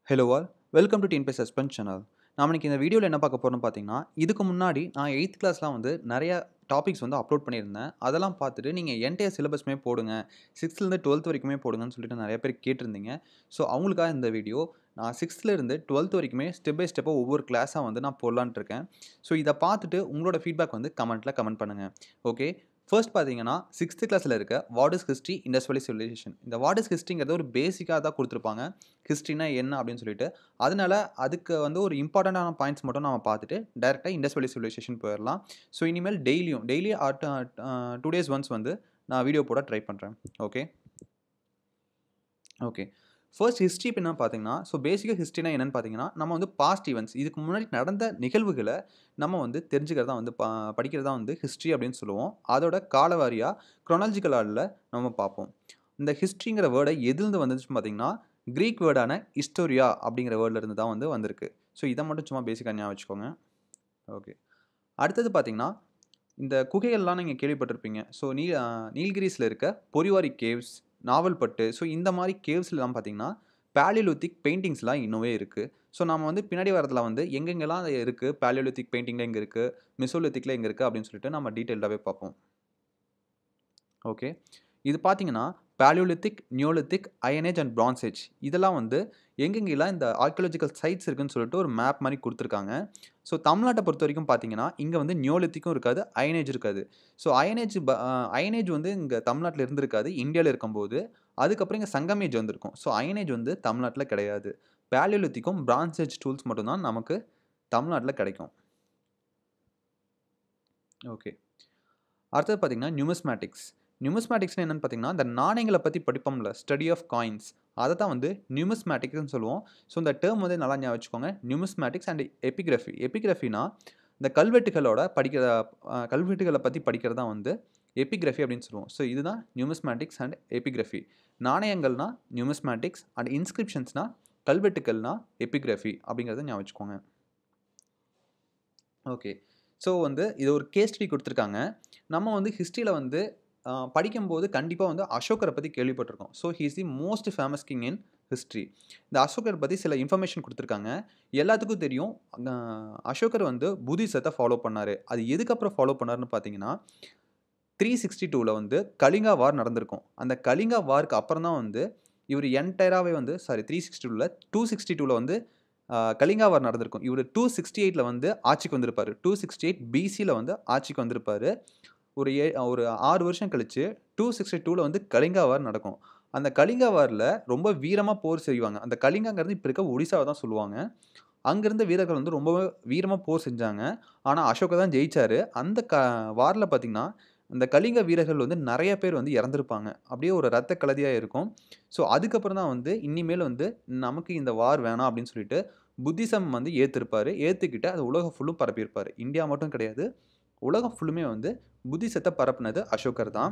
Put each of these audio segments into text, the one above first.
Hello all welcome to DNB suspense channel. நாம இன்னைக்கு இந்த வீடியோவில் என்ன பார்க்க போறோம்னு பார்த்தீங்கன்னா, இதுக்கு முன்னாடி நான் 8th கிளாஸ்லாம் வந்து நிறைய டாபிக்ஸ் வந்து அப்லோட் பண்ணியிருந்தேன். அதெல்லாம் பார்த்துட்டு நீங்கள் என்டையர் சிலபஸ்மே போடுங்க. 6th 12th வரைக்குமே போடுங்கன்னு சொல்லிட்டு நிறைய பேர் கேட்டிருந்தீங்க. ஸோ அவங்களுக்காக இந்த வீடியோ. நான் 6th 12th வரைக்குமே ஸ்டெப் பை ஸ்டெப்பாக ஒவ்வொரு கிளாஸாக வந்து நான் போடலான்ட்டு இருக்கேன். ஸோ இதை பார்த்துட்டு உங்களோட ஃபீட்பேக் வந்து கமெண்ட் பண்ணுங்கள். ஓகே. ஃபர்ஸ்ட் பார்த்தீங்கன்னா 6th கிளாஸில் இருக்க what is history industrial civilisation. இந்த வாட் இஸ் ஹிஸ்ட்ரிங்கிறது ஒரு பேசிக்காக தான் கொடுத்துருப்பாங்க. ஹிஸ்ட்ரினா என்ன அப்படின்னு சொல்லிட்டு. அதனால அதுக்கு வந்து ஒரு இம்பார்ட்டன்ட்டான பாயிண்ட்ஸ் மட்டும் நம்ம பார்த்துட்டு டைரெக்டாக இண்டஸ்ட்ரியல் சிவிலைசேஷன் போயிடலாம். ஸோ இனிமேல் டெய்லி 2 டேஸ் ஒன்ஸ் வந்து நான் வீடியோ போட ட்ரை பண்ணுறேன். Okay okay. ஃபர்ஸ்ட் ஹிஸ்ட்ரி என்ன பார்த்தீங்கன்னா, ஸோ பேசிக்காக ஹிஸ்ட்ரினா என்னன்னு பார்த்தீங்கன்னா, நம்ம வந்து பாஸ்ட் ஈவெண்ட்ஸ் இதுக்கு முன்னாடி நடந்த நிகழ்வுகளை நம்ம வந்து தெரிஞ்சுக்கிறதா வந்து படிக்கிறதா வந்து ஹிஸ்ட்ரி அப்படின்னு சொல்லுவோம். அதோட காலவாரியாக குரோனாலஜிக்கல் ஆர்டரில் நம்ம பார்ப்போம். இந்த ஹிஸ்ட்ரிங்கிற வேர்டை எதுலேருந்து வந்துச்சுன்னு பார்த்தீங்கன்னா, கிரீக் வேர்டான ஹிஸ்டோரியா அப்படிங்கிற வேர்ட்லேருந்து தான் வந்து வந்திருக்கு. ஸோ இதை மட்டும் சும்மா பேசிக்காக ஞாபகம் வச்சுக்கோங்க. ஓகே. அடுத்தது பார்த்தீங்கன்னா, இந்த குகைகள்லாம் நீங்கள் கேள்விப்பட்டிருப்பீங்க. ஸோ நீல்கிரிஸில் இருக்க பொரிவாரி கேவ்ஸ், நாவல்பட்டு, ஸோ இந்த மாதிரி கேவ்ஸ்லாம் பார்த்தீங்கன்னா, பேலியோலித்திக் பெயிண்டிங்ஸ்லாம் இன்னுமே இருக்குது. ஸோ நம்ம வந்து பின்னாடி வரதுல வந்து எங்கெங்கெல்லாம் அது இருக்குது, பேலியோலித்திக் பெயிண்டிங்கில் எங்கே இருக்குது, மெசோலித்திக்கில் எங்கே இருக்குது அப்படின்னு சொல்லிட்டு நம்ம டீட்டெயில்டாகவே பார்ப்போம். ஓகே. இது பார்த்தீங்கன்னா, palaeolithic, neolithic, iron age and bronze age இதெல்லாம் வந்து எங்கெங்கெல்லாம் இந்த ஆர்க்கியாலஜிக்கல் சைட்ஸ் இருக்குன்னு சொல்லிட்டு ஒரு மேப் மாதிரி கொடுத்துருக்காங்க. ஸோ தமிழ்நாட்டை பொறுத்த வரைக்கும் பார்த்தீங்கன்னா, இங்கே வந்து நியோலித்திக்கும் இருக்காது, அயன் ஏஜ் இருக்காது. ஸோ அயன் ஏஜ் வந்து இங்கே தமிழ்நாட்டில் இருந்திருக்காது, இந்தியாவில் இருக்கும்போது. அதுக்கப்புறம் இங்கே சங்கம் ஏஜ் வந்திருக்கும். ஸோ அயன் ஏஜ் வந்து தமிழ்நாட்டில் கிடையாது. பேலியோலித்திக்கும் பிரான்ஸ் ஏஜ் டூல்ஸ் மட்டும்தான் நமக்கு தமிழ்நாட்டில் கிடைக்கும். ஓகே. அடுத்தது பார்த்தீங்கன்னா நியூமிஸ்மேட்டிக்ஸ்னு என்னென்னு பார்த்தீங்கன்னா, இந்த நாணயங்களை பற்றி படிப்போம்ல, ஸ்டடி ஆஃப் காயின்ஸ் அதை தான் வந்து நியூமிஸ்மேட்டிக்ஸ்னு சொல்லுவோம். ஸோ இந்த டேர்ம் வந்து நல்லா ஞாபகம் வச்சுக்கோங்க. நியூமிஸ்மேட்டிக்ஸ் அண்ட் எபிகிராஃபினா இந்த கல்வெட்டுகளை பற்றி படிக்கிறது தான் வந்து எபிகிராஃபி அப்படின்னு சொல்லுவோம். ஸோ இதுதான் நியூமிஸ்மேட்டிக்ஸ் அண்ட் எபிகிராஃபி. நாணயங்கள்னா நியூமிஸ்மேட்டிக்ஸ் அண்ட் இன்ஸ்கிரிப்ஷன்ஸ்னா கல்வெட்டுக்கள்னா எபிகிராஃபி அப்படிங்கிறத ஞாபகம் வச்சுக்கோங்க. ஓகே. ஸோ வந்து இது ஒரு கேஸ் ஸ்டடி கொடுத்துருக்காங்க. நம்ம வந்து ஹிஸ்ட்ரியில் வந்து படிக்கும்போது கண்டிப்பாக வந்து அசோகரை பற்றி கேள்விப்பட்டிருக்கோம். So he is the most famous king in history. இந்த அசோகரை பற்றி சில இன்ஃபர்மேஷன் கொடுத்துருக்காங்க. எல்லாத்துக்கும் தெரியும் அசோகர் வந்து புத்திசத்தை ஃபாலோ பண்ணார். அது எதுக்கப்புறம் ஃபாலோ பண்ணார்னு பார்த்தீங்கன்னா, 362 வந்து கலிங்கா வார் நடந்திருக்கும். அந்த கலிங்கா வாருக்கு அப்புறம் தான் வந்து இவர் என்டையராகவே வந்து 262 வந்து கலிங்கா வார் நடந்திருக்கும். இவர் 268 வந்து ஆட்சிக்கு வந்திருப்பார். 268 பிசியில் வந்து ஆட்சிக்கு வந்திருப்பார். ஒரு 6 வருஷம் கழிச்சு 262 வந்து கலிங்கா வார் நடக்கும். அந்த கலிங்கா வாரில் ரொம்ப வீரமாக போர் செய்வாங்க. அந்த கலிங்காங்கிறது இப்போ இருக்க ஒடிசாவை தான் சொல்லுவாங்க. அங்கிருந்த வீரர்கள் வந்து ரொம்பவே வீரமாக போர் செஞ்சாங்க. ஆனால் அசோகா தான் ஜெயிச்சார். அந்த வாரில் பார்த்தீங்கன்னா, அந்த கலிங்க வீரர்கள் வந்து நிறைய பேர் வந்து இறந்துருப்பாங்க. அப்படியே ஒரு ரத்த கலதியாக இருக்கும். ஸோ அதுக்கப்புறம் தான் வந்து இனிமேல் வந்து நமக்கு இந்த வார் வேணாம் அப்படின்னு சொல்லிட்டு புத்திசம் வந்து ஏற்றுக்கிட்டு அது உலகம் ஃபுல்லும் பரப்பியிருப்பார். இந்தியா மட்டும் கிடையாது, உலகம் ஃபுல்லுமே வந்து புத்திசத்தை பரப்புனது அசோகர் தான்.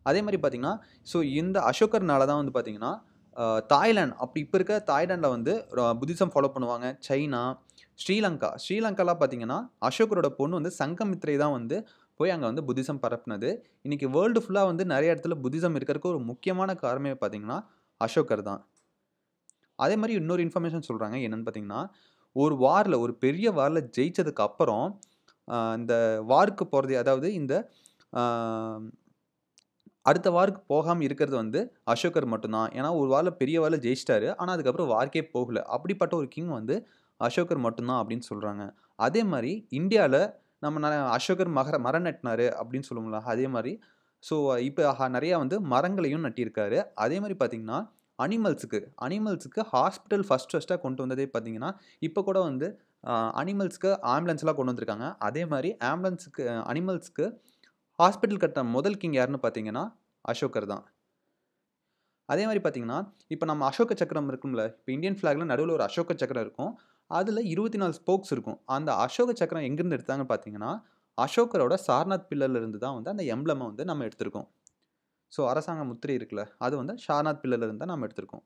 அதே மாதிரி பார்த்தீங்கன்னா, ஸோ இந்த அசோகர்னால தான் வந்து பார்த்தீங்கன்னா, தாய்லாந்து அப்படி இப்போ இருக்க தாய்லாண்டில் வந்து புத்திசம் ஃபாலோ பண்ணுவாங்க. சைனா, ஸ்ரீலங்காலாம் பார்த்தீங்கன்னா, அசோகரோட பொண்ணு வந்து சங்கமித்ரை தான் வந்து போய் அங்கே வந்து புத்திசம் பரப்புனது. இன்றைக்கி வேர்ல்டு ஃபுல்லாக வந்து நிறைய இடத்துல புத்திசம் இருக்கிறதுக்கு ஒரு முக்கியமான காரணமே பார்த்தீங்கன்னா அசோகர் தான். அதே மாதிரி இன்னொரு இன்ஃபர்மேஷன் சொல்கிறாங்க. என்னென்னு பார்த்தீங்கன்னா, ஒரு பெரிய வாரில் ஜெயிச்சதுக்கு அப்புறம் இந்த வாருக்கு போகிறது, அதாவது இந்த அடுத்த வாருக்கு போகாமல் இருக்கிறது வந்து அசோகர் மட்டும்தான். ஏன்னா ஒரு வாரில் பெரிய வாரில் ஜெயிச்சிட்டாரு. ஆனால் அதுக்கப்புறம் வார்க்கே போகல. அப்படிப்பட்ட ஒரு கிங் வந்து அசோகர் மட்டும்தான் அப்படின்னு சொல்கிறாங்க. அதே மாதிரி இந்தியாவில் நம்ம அசோகர் மரம் நட்டினார் அப்படின்னு சொல்லுவோம்ல, அதே மாதிரி ஸோ இப்போ நிறையா வந்து மரங்களையும் நட்டியிருக்காரு. அதே மாதிரி பார்த்தீங்கன்னா, அனிமல்ஸுக்கு ஹாஸ்பிட்டல் ஃபஸ்ட்டாக கொண்டு வந்ததே பார்த்தீங்கன்னா, இப்போ கூட வந்து அனிமல்ஸ்க்கு ஆம்புலன்ஸ்லாம் கொண்டு வந்திருக்காங்க. அதே மாதிரி அனிமல்ஸ்க்கு ஹாஸ்பிட்டல் கட்டின முதல் கிங் யாருன்னு பார்த்தீங்கன்னா அசோகர் தான். அதே மாதிரி பார்த்தீங்கன்னா, இப்போ நம்ம அசோக சக்கரம் இருக்கும்ல, இப்போ இந்தியன் ஃப்ளாக்ல நடுவில் ஒரு அசோக சக்கரம் இருக்கும். அதில் 24 ஸ்போக்ஸ் இருக்கும். அந்த அசோக சக்கரம் எங்கேருந்து எடுத்தாங்கன்னு பார்த்தீங்கன்னா, அசோகரோட சாரநாத் பில்லர்ல இருந்து தான் வந்து அந்த எம்ப்ளமை வந்து நம்ம எடுத்திருக்கோம். ஸோ அரசாங்க முத்திரை இருக்குல்ல, அது வந்து சாரநாத் பில்லர்ல இருந்து தான் நம்ம எடுத்திருக்கோம்.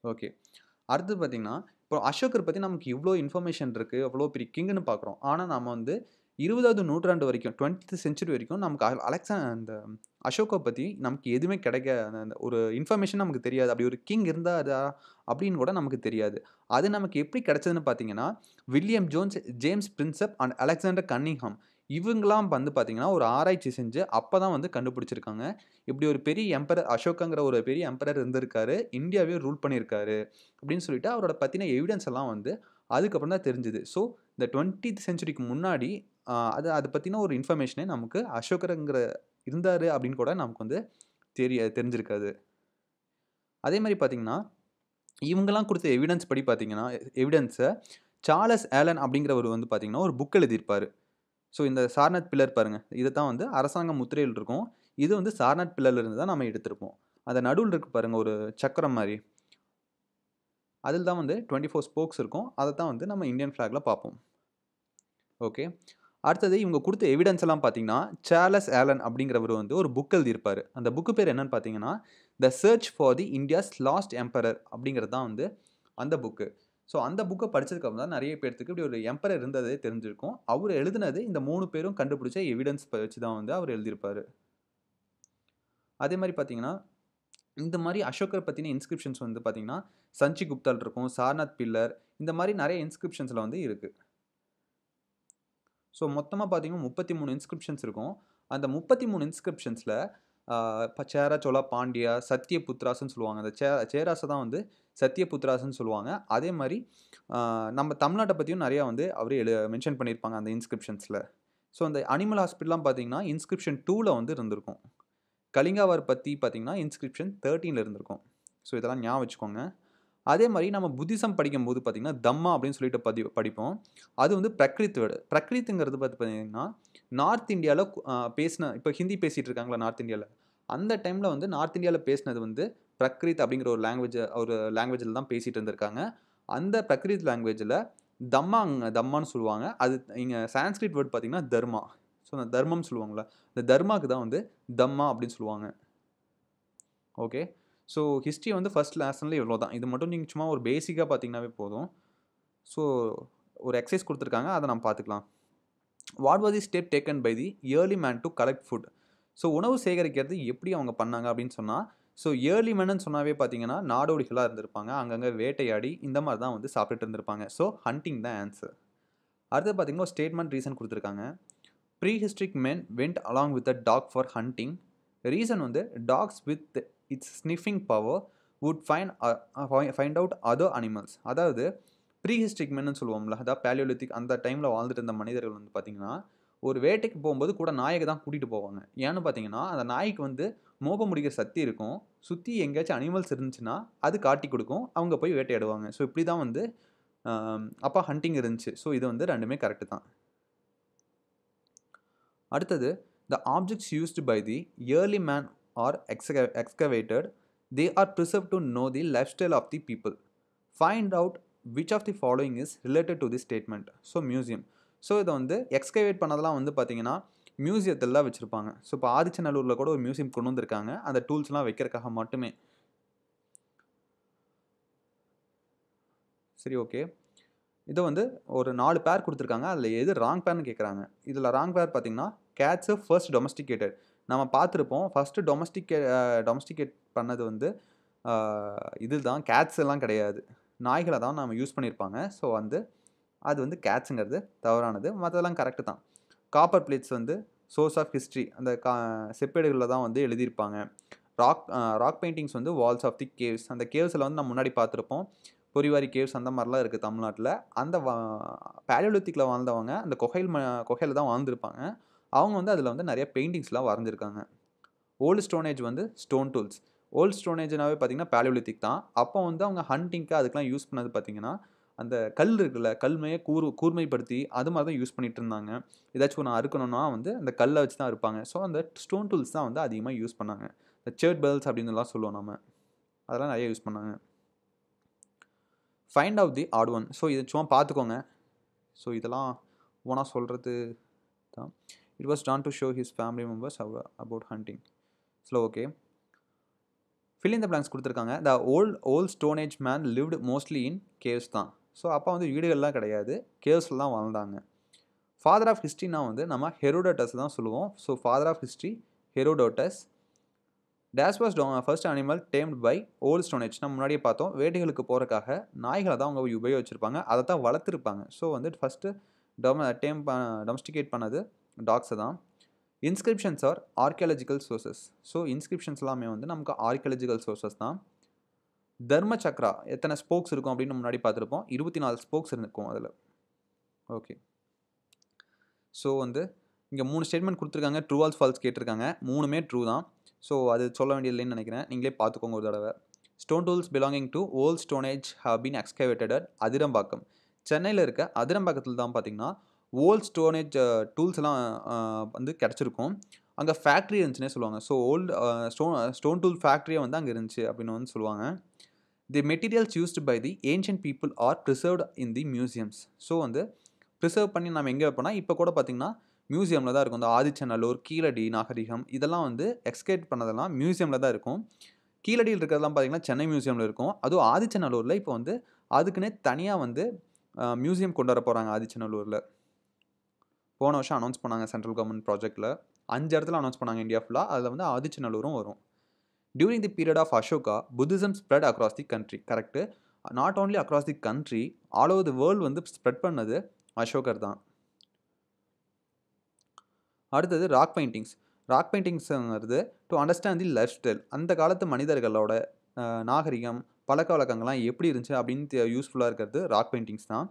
ஓகே. அடுத்தது பார்த்தீங்கன்னா, இப்போ அசோகர் பற்றி நமக்கு இவ்வளோ இன்ஃபர்மேஷன் இருக்குது, அவ்வளோ பெரிய கிங்குன்னு பார்க்குறோம். ஆனால் நம்ம வந்து 20வது நூற்றாண்டு வரைக்கும் 20th செஞ்சுரி வரைக்கும் நமக்கு அந்த அசோகா பத்தி நமக்கு எதுவுமே கிடைக்க அந்த அந்த ஒரு இன்ஃபர்மேஷன் நமக்கு தெரியாது. அப்படி ஒரு கிங் இருந்தாரா? அப்படின்னு கூட நமக்கு தெரியாது. அது நமக்கு எப்படி கிடைச்சதுன்னு பார்த்தீங்கன்னா, William Jones, James Prinsep and Alexander Cunningham இவங்கலாம் வந்து பார்த்தீங்கன்னா, ஒரு ஆராய்ச்சி செஞ்சு அப்பதான் வந்து கண்டுபிடிச்சிருக்காங்க. இப்படி ஒரு பெரிய எம்பரர் அசோகாங்கிற ஒரு பெரிய எம்பரர் இருந்திருக்காரு. இந்தியாவையே ரூல் பண்ணியிருக்காரு. அப்படின்னு சொல்லிட்டு அவரோட பத்தின எவிடன்ஸ் எல்லாம் வந்து அதுக்கப்புறம் தான் தெரிஞ்சது. ஸோ இந்த 20த் செஞ்சுரிக்கு முன்னாடி அது அத பத்தின ஒரு இன்ஃபர்மேஷனே நமக்கு அசோகர்ங்கிற இருந்தாரு அப்படின்னு கூட நமக்கு வந்து தெரிஞ்சிருக்காது. அதே மாரி பார்த்தீங்கன்னா, இவங்கலாம் குடுத்த எவிடன்ஸ் படி பார்த்தீங்கன்னா, எவிடன்ஸ சார்லஸ் ஆலன் அப்படிங்கிறவரு வந்து பார்த்தீங்கன்னா, ஒரு புக் எழுதியிருப்பாரு. ஸோ இந்த சார்னட் பில்லர் பாருங்க. இத தான் வந்து அரசாங்க முத்திரையில் இருக்கும். இது வந்து சார்னட் பில்லர்ல இருந்து தான் நம்ம எடுத்திருப்போம். அந்த நடுவுல இருக்கு பாருங்க ஒரு சக்கரம் மாரி. அதில தான் வந்து 24 ஸ்போக்ஸ் இருக்கும். அத தான் வந்து நம்ம இந்தியன் ஃபிளாக்ல பார்ப்போம். ஓகே. அடுத்தது இவங்க குடுத்த எவிடன்ஸ் எல்லாம் பார்த்தீங்கன்னா, சார்லஸ் ஆலன் அப்படிங்கிறவரு வந்து ஒரு புக் எழுதியிருப்பாரு. அந்த புக் பேர் என்னன்னு பார்த்தீங்கன்னா, "the church for the India's last emperor" அப்படிங்கிறது தான் வந்து அந்த புக்கு. ஸோ அந்த புக்க படிச்சதுக்கு அப்புறம் தான் நெறைய பேத்துக்கு இப்படி ஒரு எம்பரர் இருந்ததே தெரிஞ்சிருக்கும். அவரு எழுதினது இந்த 3 பேரும் கண்டுபிடிச்ச எவிடன்ஸ் வச்சு தான் வந்து அவரு எழுதியிருப்பாரு. அதே மாரி பார்த்தீங்கன்னா, இந்த மாரி அசோகர் பத்தின இன்ஸ்கிரிப்ஷன்ஸ் வந்து பார்த்தீங்கன்னா, சஞ்சி குப்தால இருக்கும், சாரநாத் பில்லர் இந்த மாரி நெறைய இன்ஸ்கிரிப்ஷன்ஸ்ல வந்து இருக்கு. ஸோ மொத்தமா பார்த்தீங்கன்னா 33 இன்ஸ்கிரிப்ஷன்ஸ் இருக்கும். அந்த 33 இன்ஸ்கிரிப்ஷன்ஸ்ல இப்ப சேர, சோழா, பாண்டியா, சத்யபுத்ராஸ்ன்னு சொல்லுவாங்க. அந்த சேராஸ தான் வந்து சத்யபுத்ராஸ்ன்னு சொல்லுவாங்க. அதே மாரி அ நம்ம தமிழ்நாட்ட பத்தியும் நெறையா வந்து அவரே மென்ஷன் பண்ணியிருப்பாங்க அந்த இன்ஸ்கிரிப்ஷன்ஸ்ல. ஸோ அந்த அனிமல் ஹாஸ்பிட்டல்லாம் பார்த்தீங்கன்னா, இன்ஸ்கிரிப்ஷன் 2ல வந்து இருந்திருக்கும். கலிங்கா வார் பத்தி பார்த்தீங்கன்னா, இன்ஸ்கிரிப்ஷன் 13ல இருந்திருக்கும். ஸோ இதெல்லாம் ஞாபகம் வச்சுக்கோங்க. அதே மாரி நம்ம புத்திசம் படிக்கும்போது பார்த்தீங்கன்னா, தம்மா அப்படின்னு சொல்லிட்டு படிப்போம். அது வந்து பிரக்ரித் வேர்டு. பிரக்ரித்ங்கிறது பார்த்தீங்கன்னா, நார்த் இந்தியால பேசின இப்ப ஹிந்தி பேசிட்டு இருக்காங்கல்ல நார்த் இந்தியால. அந்த டைம்ல வந்து நார்த் இந்தியால பேசினது வந்து பிரக்ரித் அப்படிங்கிற ஒரு லாங்குவேஜ்ல தான் பேசிட்டு இருந்திருக்காங்க. அந்த பிரக்ரித் லாங்குவேஜ்ல தம்மான்னு சொல்லுவாங்க. அது இங்க சான்ஸ்கிரிட் வேர்ட் பார்த்தீங்கன்னா, தர்மா. ஸோ அந்த தர்மம்னு சொல்லுவாங்கல்ல. இந்த தர்மாக்கு தான் வந்து தம்மா அப்படின்னு சொல்லுவாங்க. ஓகே. ஸோ ஹிஸ்ட்ரி வந்து ஃபர்ஸ்ட் லெசன்ல இவ்வளோ தான். இது மட்டும் நீங்க சும்மா ஒரு பேசிக்கா பார்த்தீங்கன்னாவே போதும். ஸோ ஒரு எக்சர்சைஸ் குடுத்துருக்காங்க. அத நம்ம பார்த்துக்கலாம். What was the step taken by the early man to collect food? So உணவு சேகரிக்கிறது எப்படி அவங்க பண்ணாங்க அப்படின்னு சொன்னா, ஸோ இயர்லி மேன்னு சொன்னாவே பார்த்தீங்கன்னா, நாடோடிகளா இருந்திருப்பாங்க. அங்கங்க வேட்டையாடி இந்த மாரி தான் வந்து சாப்பிட்டுட்டு இருந்திருப்பாங்க. ஸோ ஹண்டிங் தான் ஆன்ஸர். அடுத்தது பார்த்தீங்கன்னா, ஒரு ஸ்டேட்மெண்ட் ரீசன் குடுத்துருக்காங்க. Prehistoric men went along with a dog for hunting. Reason வந்து dogs with its sniffing power would find out other animals. அதாவது ப்ரீஹிஸ்டாரிக் மென்னு சொல்லுவோம்ல, அதாவது பேலியோலித்திக் அந்த டைம்ல வாழ்ந்துட்டு இருந்த மனிதர்கள் வந்து பார்த்தீங்கன்னா, ஒரு வேட்டைக்கு போம்போது கூட நாயக தான் கூட்டிட்டு போவாங்க. ஏன்னு பார்த்தீங்கன்னா, அந்த நாய்க்கு வந்து மோப்ப முடிக்கிற சக்தி இருக்கும். சுத்தி எங்கேயாச்சும் அனிமல்ஸ் இருந்துச்சுன்னா, அது காட்டிக் குடுக்கும். அவங்க போய் வேட்டையாடுவாங்க. ஸோ இப்படி தான் வந்து அப்ப ஹண்டிங் இருந்துச்சு. ஸோ இது வந்து 2மே கரெக்ட் தான். அடுத்தது the objects used by the early man are excavated. They are preserved to know the lifestyle of the people. Find out which of the following is related to this statement. So museum. So இதை வந்து excavate பண்ணதெல்லாம் வந்து பார்த்தீங்கன்னா மியூசியத்தில் தான் வச்சுருப்பாங்க. So இப்போ ஆதிச்சநல்லூரில் கூட ஒரு மியூசியம் கொண்டு வந்திருக்காங்க. அந்த டூல்ஸ்லாம் வைக்கிறதுக்காக மட்டுமே. சரி ஓகே. இத வந்து ஒரு 4 பேர் குடுத்துருக்காங்க. அதில எது ராங் பேர்ன்னு கேட்குறாங்க. இதில ராங் பேர் பார்த்தீங்கன்னா, கேட்ஸ் ஃபர்ஸ்ட் டொமஸ்டிகேட்டட். நம்ம பார்த்துருப்போம். ஃபர்ஸ்ட் டொமஸ்டிகேட் பண்ணது வந்து ஆ இதுதான் கேட்ஸ் எல்லாம் கிடையாது. நாய்கள தான் நாம யூஸ் பண்ணியிருப்பாங்க. ஸோ வந்து அது வந்து கேட்ஸ்ங்கிறது தவறானது. மத்ததெல்லாம் கரெக்ட் தான். காப்பர் பிளேட்ஸ் வந்து சோர்ஸ் ஆஃப் ஹிஸ்டரி. அந்த செப்பேடுகள்ல தான் வந்து எழுதியிருப்பாங்க. ராக் பெயிண்டிங்ஸ் வந்து வால்ஸ் ஆஃப் தி கேவ்ஸ். அந்த கேவ்ஸ்ல வந்து நம்ம முன்னாடி பார்த்துருப்போம். பொரிவாரி கேவ்ஸ் அந்த மாரிலாம் இருக்கு தமிழ்நாட்ல. அந்த பேலியோலித்திக்ல வாழ்ந்தவங்க அந்த குகையில தான் வாழ்ந்திருப்பாங்க. அவங்க வந்து அதில வந்து நெறைய பெயிண்டிங்ஸ்லாம் வரைஞ்சிருக்காங்க. ஓல்டு ஸ்டோன் ஏஜ் வந்து ஸ்டோன் டூல்ஸ். ஓல்டு ஸ்டோன் ஏஜ்னாவே பார்த்தீங்கன்னா பேலியோலித்திக் தான். அப்போ வந்து அவங்க ஹண்டிங்க்கு அதுக்கெல்லாம் யூஸ் பண்ணது பார்த்தீங்கன்னா, அந்த கல் இருக்குல்ல, கல்மைய கூர்மைப்படுத்தி அது மாரி தான் யூஸ் பண்ணிட்டு இருந்தாங்க. ஏதாச்சும் ஒண்ணு அறுக்கணும்னா வந்து அந்த கல்ல வச்சு தான் அறுப்பாங்க. ஸோ அந்த ஸ்டோன் டூல்ஸ் தான் வந்து அதிகமா யூஸ் பண்ணாங்க. இந்த சர்ட் பெல்ஸ் அப்படின்னுலாம் சொல்லுவோம் நம்ம. அதெல்லாம் நெறைய யூஸ் பண்ணாங்க. Find out the odd one. So இத சும்மா பார்த்துக்கோங்க. ஸோ இதெல்லாம் ஓனா சொல்றது தான். It was done to show his family members about hunting. So okay. Fill in the blanks குடுத்துருக்காங்க. The old stone age man lived mostly in caves தான். So அப்போ வந்து வீடுகள்லாம் கிடையாது. கேவ்ஸ்ல தான் வாழ்ந்தாங்க. ஃபாதர் ஆஃப் ஹிஸ்ட்ரினா வந்து நம்ம ஹெரோடோட்டஸ் தான் சொல்லுவோம். So father of history Herodotus. Dash was first animal tamed by old stone age. நம்ம முன்னாடியே பார்த்தோம், வேட்டைகளுக்கு போகிறக்காக நாய்களை தான் அவங்க உபயோகிச்சிருப்பாங்க, அதை தான் வளர்த்துருப்பாங்க. ஸோ வந்து ஃபஸ்ட்டு டொமஸ்டிகேட் பண்ணது டாக்ஸை தான். Inscriptions are archaeological sources. So inscriptions எல்லாமே வந்து நமக்கு ஆர்கியாலஜிக்கல் சோர்சஸ் தான். தர்ம சக்ரா எத்தனை ஸ்போக்ஸ் இருக்கும் அப்படின்னு முன்னாடி பார்த்துருப்போம். 24 ஸ்போக்ஸ் இருக்கும் அதில். ஓகே, ஸோ வந்து இங்கே 3 ஸ்டேட்மெண்ட் கொடுத்துருக்காங்க. ட்ரூ ஆர் ஃபால்ஸ் கேட்டிருக்காங்க. 3மே ட்ரூ தான். ஸோ அது சொல்ல வேண்டியதில்லைன்னு நினைக்கிறேன், நீங்களே பார்த்துக்கோங்க ஒரு தடவை. Stone tools belonging to old stone age have been excavated at Attirampakkam. சென்னையில் இருக்க அதிரம்பாக்கத்தில் தான் பார்த்தீங்கன்னா ஓல்ட் ஸ்டோன் ஏஜ் டூல்ஸ் எல்லாம் வந்து கிடச்சிருக்கும். அங்கே ஃபேக்ட்ரி இருந்துச்சுன்னே சொல்லுவாங்க. ஸோ ஓல்டு ஸ்டோன் டூல் ஃபேக்ட்ரியே வந்து அங்கே இருந்துச்சு அப்படின்னு வந்து சொல்லுவாங்க. The materials used by the ancient people are preserved in the museums. So வந்து ப்ரிசர்வ் பண்ணி நம்ம எங்கே வைப்போம்னா, இப்போ கூட பார்த்தீங்கன்னா மியூசியமில் தான் இருக்கும். இந்த ஆதிச்சநல்லூர், கீழடி நாகரிகம் இதெல்லாம் வந்து எக்ஸ்கேட் பண்ணதெல்லாம் மியூசியமில் தான் இருக்கும். கீழடியில் இருக்கிறதெல்லாம் பார்த்தீங்கன்னா சென்னை மியூசியமில் இருக்கும். அதுவும் ஆதிச்சநல்லூரில் இப்போ வந்து அதுக்குன்னே தனியாக வந்து மியூசியம் கொண்டு வர போகிறாங்க ஆதிச்சநல்லூரில். போன வருஷம் அனௌன்ஸ் பண்ணாங்க சென்ட்ரல் கவர்மெண்ட் ப்ராஜெக்டில். 5 இடத்துல அனௌன்ஸ் பண்ணாங்க இந்தியா ஃபுல்லாக. அதில் வந்து ஆதிச்சநல்லூரும் வரும். During the period of Ashoka, Buddhism spread across the country. Correct. Not only across the country, all over the world வந்து ஸ்ப்ரெட் பண்ணது அசோகர் தான். அடுத்தது ராக் பெயிண்டிங்ஸ். ராக் பெயிண்டிங்ஸுங்கிறது to understand the lifestyle. அந்த காலத்து மனிதர்களோட நாகரிகம், பழக்க வழக்கங்கள்லாம் எப்படி இருந்துச்சு அப்படின்னு யூஸ்ஃபுல்லாக இருக்கிறது ராக் பெயிண்டிங்ஸ் தான்.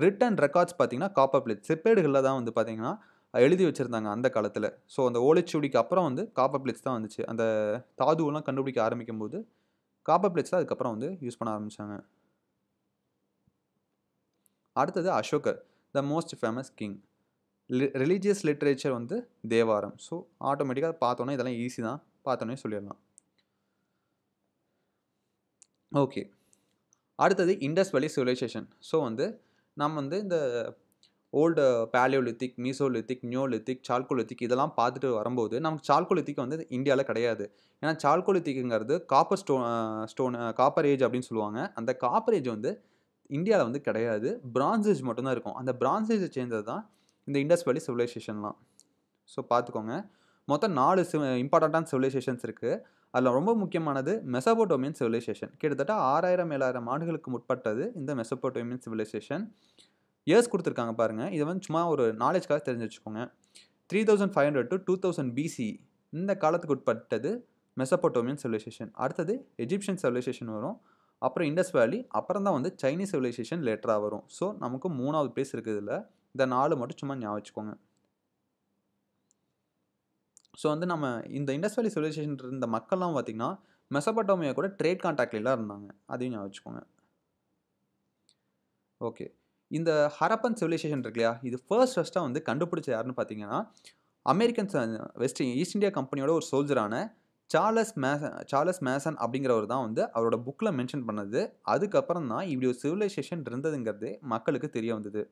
ரிட்டன் ரெக்கார்ட்ஸ் பார்த்தீங்கன்னா காப்பர் பிளேட், செப்பேடுகளில் தான் வந்து பார்த்தீங்கன்னா எழுதி வச்சுருந்தாங்க அந்த காலத்தில். ஸோ அந்த ஓலைச்சுவடிக்கு அப்புறம் வந்து காப்பர் பிளேட்ஸ் தான் வந்துச்சு. அந்த தாதுவெல்லாம் கண்டுபிடிக்க ஆரம்பிக்கும் போது காப்பர் பிளேட்ஸ் தான் அதுக்கப்புறம் வந்து யூஸ் பண்ண ஆரம்பித்தாங்க. அடுத்தது அசோகர், the most famous king. Religious literature வந்து தேவாரம். ஸோ ஆட்டோமேட்டிக்காக பார்த்தோன்னே இதெல்லாம் ஈஸி தான், பார்த்தோன்னே சொல்லிடலாம். ஓகே, அடுத்தது இண்டஸ் வேலி சிவிலைசேஷன். ஸோ வந்து நம்ம வந்து இந்த old paleolithic, Mesolithic, Neolithic, chalcolithic இதெல்லாம் பார்த்துட்டு வரும்போது நமக்கு சால்கோலித்திக் வந்து இந்தியாவில் கிடையாது. ஏன்னா சால்கோலித்திக்குங்கிறது காப்பர் ஏஜ் அப்படின்னு சொல்லுவாங்க. அந்த காப்பர் ஏஜ் வந்து இந்தியாவில் வந்து கிடையாது. பிரான்ஸ் ஏஜ் மட்டும்தான் இருக்கும். அந்த பிரான்ஸ் ஏஜை சேர்ந்தது தான் இந்த இண்டஸ் வேலி சிவிலைசேஷன்லாம். ஸோ பார்த்துக்கோங்க, மொத்தம் 4 இம்பார்ட்டண்ட்டான சிவிலைசேஷன்ஸ் இருக்குது. அதில் ரொம்ப முக்கியமானது மெசபோட்டோமியன் சிவிலைசேஷன். கிட்டத்தட்ட 6000-7000 ஆண்டுகளுக்கு முற்பட்டது இந்த மெசபோட்டோமியன் சிவிலைசேஷன். இயர்ஸ் கொடுத்துருக்காங்க பாருங்கள். இதை வந்து சும்மா ஒரு நாலேஜ்க்காக தெரிஞ்சு வச்சுக்கோங்க. 3500 to 2000 BC இந்த காலத்துக்கு உட்பட்டது மெசபோட்டோமியன் சிவிலைசேஷன். அடுத்தது எஜிப்சியன் சிவிலைசேஷன் வரும், அப்புறம் இண்டஸ் வேலி, அப்புறம் தான் வந்து சைனீஸ் சிவிலைசேஷன் லேட்டராக வரும். ஸோ நமக்கு 3வது பிளேஸ் இருக்குது இதில். இந்த 4 மட்டும் சும்மா ஞாபகம் வச்சுக்கோங்க. ஸோ வந்து நம்ம இந்த இண்டஸ் வேலி சிவிலைசேஷன் இருந்த மக்கள்லாம் பார்த்திங்கன்னா மெசபோட்டோமியா கூட ட்ரேட் கான்டாக்ட்லாம் இருந்தாங்க. அதையும் ஞாபகம் வச்சுக்கோங்க. ஓகே, இந்த ஹரப்பன் சிவிலைசேஷன் இருக்கு இல்லையா, இது ஃபர்ஸ்ட்டாக வந்து கண்டுபிடிச்ச யாருன்னு பார்த்தீங்கன்னா அமெரிக்கன்ஸ் ஈஸ்ட் இந்தியா கம்பெனியோட ஒரு சோல்ஜரான சார்லஸ் மேசன் அப்படிங்கிறவர் தான் வந்து அவரோட புக்கில் மென்ஷன் பண்ணது. அதுக்கப்புறம் தான் இப்படி ஒரு சிவிலைசேஷன் இருந்ததுங்கிறது மக்களுக்கு தெரிய வந்தது.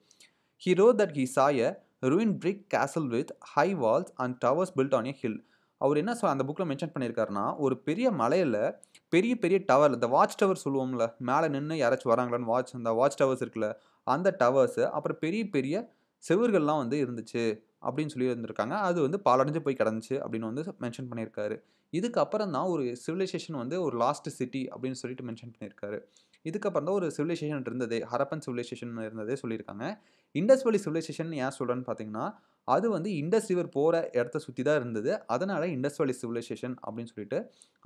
He wrote that he saw a ruined brick castle with high walls and towers built on a hill. அவர் என்ன அந்த புக்கில் மென்ஷன் பண்ணியிருக்காருன்னா, ஒரு பெரிய மலையில் பெரிய பெரிய டவர், இந்த வாட்ச் டவர் சொல்லுவோம்ல, மேலே நின்று யாராச்சும் வராங்களான்னு அந்த வாட்ச் டவர்ஸ் இருக்குல்ல, அந்த டவர்ஸு, அப்புறம் பெரிய பெரிய செவர்கள்லாம் வந்து இருந்துச்சு அப்படின்னு சொல்லி இருந்திருக்காங்க. அது வந்து பாலடைஞ்சு போய் கிடந்துச்சு அப்படின்னு வந்து மென்ஷன் பண்ணியிருக்காரு. இதுக்கப்புறம் தான் ஒரு சிவிலைசேஷன் வந்து ஒரு லாஸ்ட் சிட்டி அப்படின்னு சொல்லிட்டு மென்ஷன் பண்ணியிருக்காரு. இதுக்கப்புறம் தான் ஒரு சிவிலைசேஷன் இருந்ததே, ஹரப்பன் சிவிலைசேஷன் இருந்ததே சொல்லியிருக்காங்க. இண்டஸ் வேலி சிவிலைசேஷன் ஏன் சொல்கிறேன்னு பார்த்தீங்கன்னா, அது வந்து இண்டஸ் ரிவர் போகிற இடத்த சுற்றி தான் இருந்தது. அதனால் இண்டஸ் வேலி சிவிலைசேஷன் அப்படின்னு சொல்லிட்டு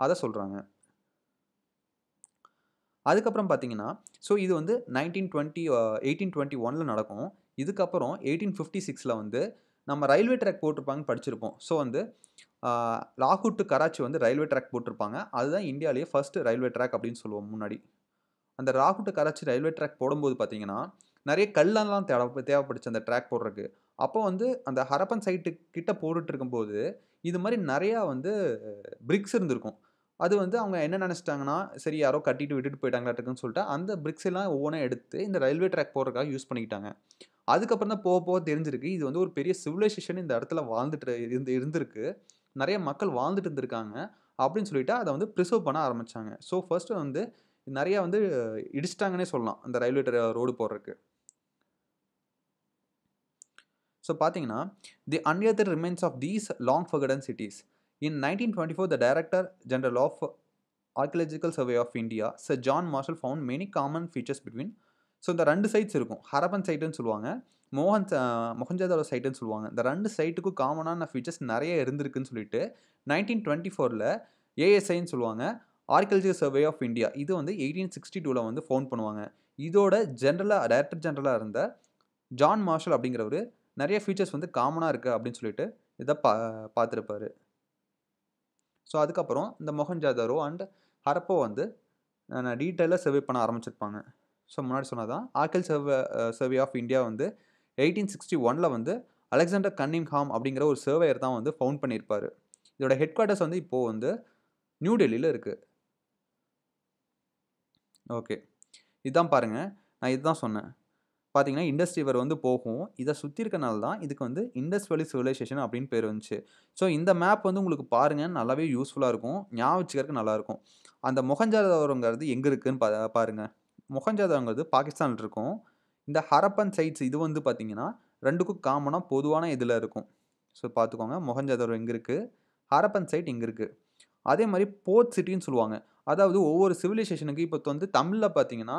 அதை சொல்கிறாங்க. அதுக்கப்புறம் பார்த்தீங்கன்னா, ஸோ இது வந்து 1821 நடக்கும். இதுக்கப்புறம் 1856 வந்து நம்ம ரயில்வே ட்ராக் போட்டிருப்பாங்கன்னு படிச்சிருப்போம். ஸோ வந்து லாகூர் டு கராச்சி வந்து ரயில்வே ட்ராக் போட்டிருப்பாங்க. அதுதான் இந்தியாவிலேயே ஃபர்ஸ்ட் ரயில்வே ட்ராக் அப்படின்னு சொல்லுவோம் முன்னாடி. அந்த லாகூர் டு கராச்சி ரயில்வே ட்ராக் போடும்போது பார்த்தீங்கன்னா, நிறைய கல்லெல்லாம் தேவைப்பட்டுச்சு அந்த ட்ராக் போடுறதுக்கு. அப்போ வந்து அந்த ஹரப்பன் சைட்டு கிட்ட போட்டுட்டு இருக்கும்போது இது மாதிரி நிறையா வந்து பிரிக்ஸ் இருந்திருக்கும். அது வந்து அவங்க என்ன நினச்சிட்டாங்கன்னா, சரி யாரோ கட்டிட்டு விட்டுட்டு போயிட்டாங்களாட்டுக்குன்னு சொல்லிட்டு அந்த பிரிக்ஸ் எல்லாம் ஒவ்வொன்றா எடுத்து இந்த ரயில்வே ட்ராக் போடுறதுக்காக யூஸ் பண்ணிக்கிட்டாங்க. அதுக்கப்புறம் தான் போக போக தெரிஞ்சிருக்கு, இது வந்து ஒரு பெரிய சிவிலைசேஷன் இந்த இடத்துல இருந்திருக்கு, நிறைய மக்கள் வாழ்ந்துட்டு இருந்திருக்காங்க அப்படின்னு சொல்லிட்டு அதை வந்து ப்ரிசர்வ் பண்ண ஆரம்பித்தாங்க. ஸோ ஃபர்ஸ்ட்டு வந்து நிறையா வந்து இடிச்சிட்டாங்கன்னே சொல்லலாம் அந்த ரயில்வே ரோடு போடுறதுக்கு. ஸோ பார்த்தீங்கன்னா, the unearthed remains of these long forgotten cities. In 1924, the director general of archaeological survey of India sir John Marshall found many common features between. So இந்த 2 sides இருக்கும். ஹரப்பன் சைட்டுன்னு சொல்லுவாங்க. மொஹஞ்சதாரோ சைட்டுன்னு சொல்லுவாங்க. இந்த 2 சைட்டுக்கும் காமனான ஃபீச்சர்ஸ் நெறைய இருந்திருக்குன்னு சொல்லிட்டு 1924ல ஏஎஸ்ஐன்னு சொல்லுவாங்க. Archaeological survey of India. இது வந்து 1862ல வந்து ஃபவுண்ட் பண்ணுவாங்க. இதோட டைரக்டர் ஜெனரலா இருந்த ஜான் மார்ஷல் அப்படிங்கிறவரு நெறைய ஃபீச்சர்ஸ் வந்து காமனா இருக்கு அப்படின்னு சொல்லிட்டு இத பார்த்திருப்பாரு. ஸோ அதுக்கப்புறம் இந்த மொஹஞ்சதாரோ அண்ட் ஹரப்பா வந்து டீட்டெயிலா சர்வே பண்ண ஆரம்பிச்சிருப்பாங்க. ஸோ முன்னாடி சொன்னதான் சர்வே ஆஃப் இந்தியா வந்து 1861ல வந்து அலெக்சாண்டர் கன்னிங்ஹாம் அப்படிங்கிற ஒரு சர்வேயர் தான் வந்து ஃபவுண்ட் பண்ணியிருப்பாரு. இதோட ஹெட் குவார்ட்டர்ஸ் வந்து இப்போ வந்து நியூ டெல்லியில இருக்கு. ஓகே. இதான் பாருங்க. நான் இதுதான் சொன்னேன். பார்த்தீங்கன்னா, இண்டஸ் ரிவர் வந்து போகும். இத சுத்தி இருக்கனால தான் இதுக்கு வந்து இண்டஸ் வேலி சிவிலைசேஷன் அப்படின்னு பேர் வந்துச்சு. ஸோ இந்த மேப் வந்து உங்களுக்கு பாருங்க நல்லாவே யூஸ்ஃபுல்லா இருக்கும். ஞாபகம் வச்சுக்கிறதுக்கு நல்லாயிருக்கும். அந்த மொஹஞ்சதாரோங்கிறது எங்க இருக்குன்னு பாருங்க. மொஹஞ்சதாரோங்கிறது பாகிஸ்தான்ல இருக்கும். இந்த ஹரப்பன் சைட்ஸ் இது வந்து பார்த்தீங்கன்னா, 2க்கும் காமனா பொதுவான இதுல இருக்கும். ஸோ பார்த்துக்கோங்க. மொஹஞ்சதாரோ எங்க இருக்கு? ஹரப்பன் சைட் எங்க இருக்கு? அதே மாரி போர்ட் சிட்டின்னு சொல்லுவாங்க. அதாவது ஒவ்வொரு சிவிலைசேஷனுக்கு இப்போ வந்து தமிழ்ல பார்த்தீங்கன்னா,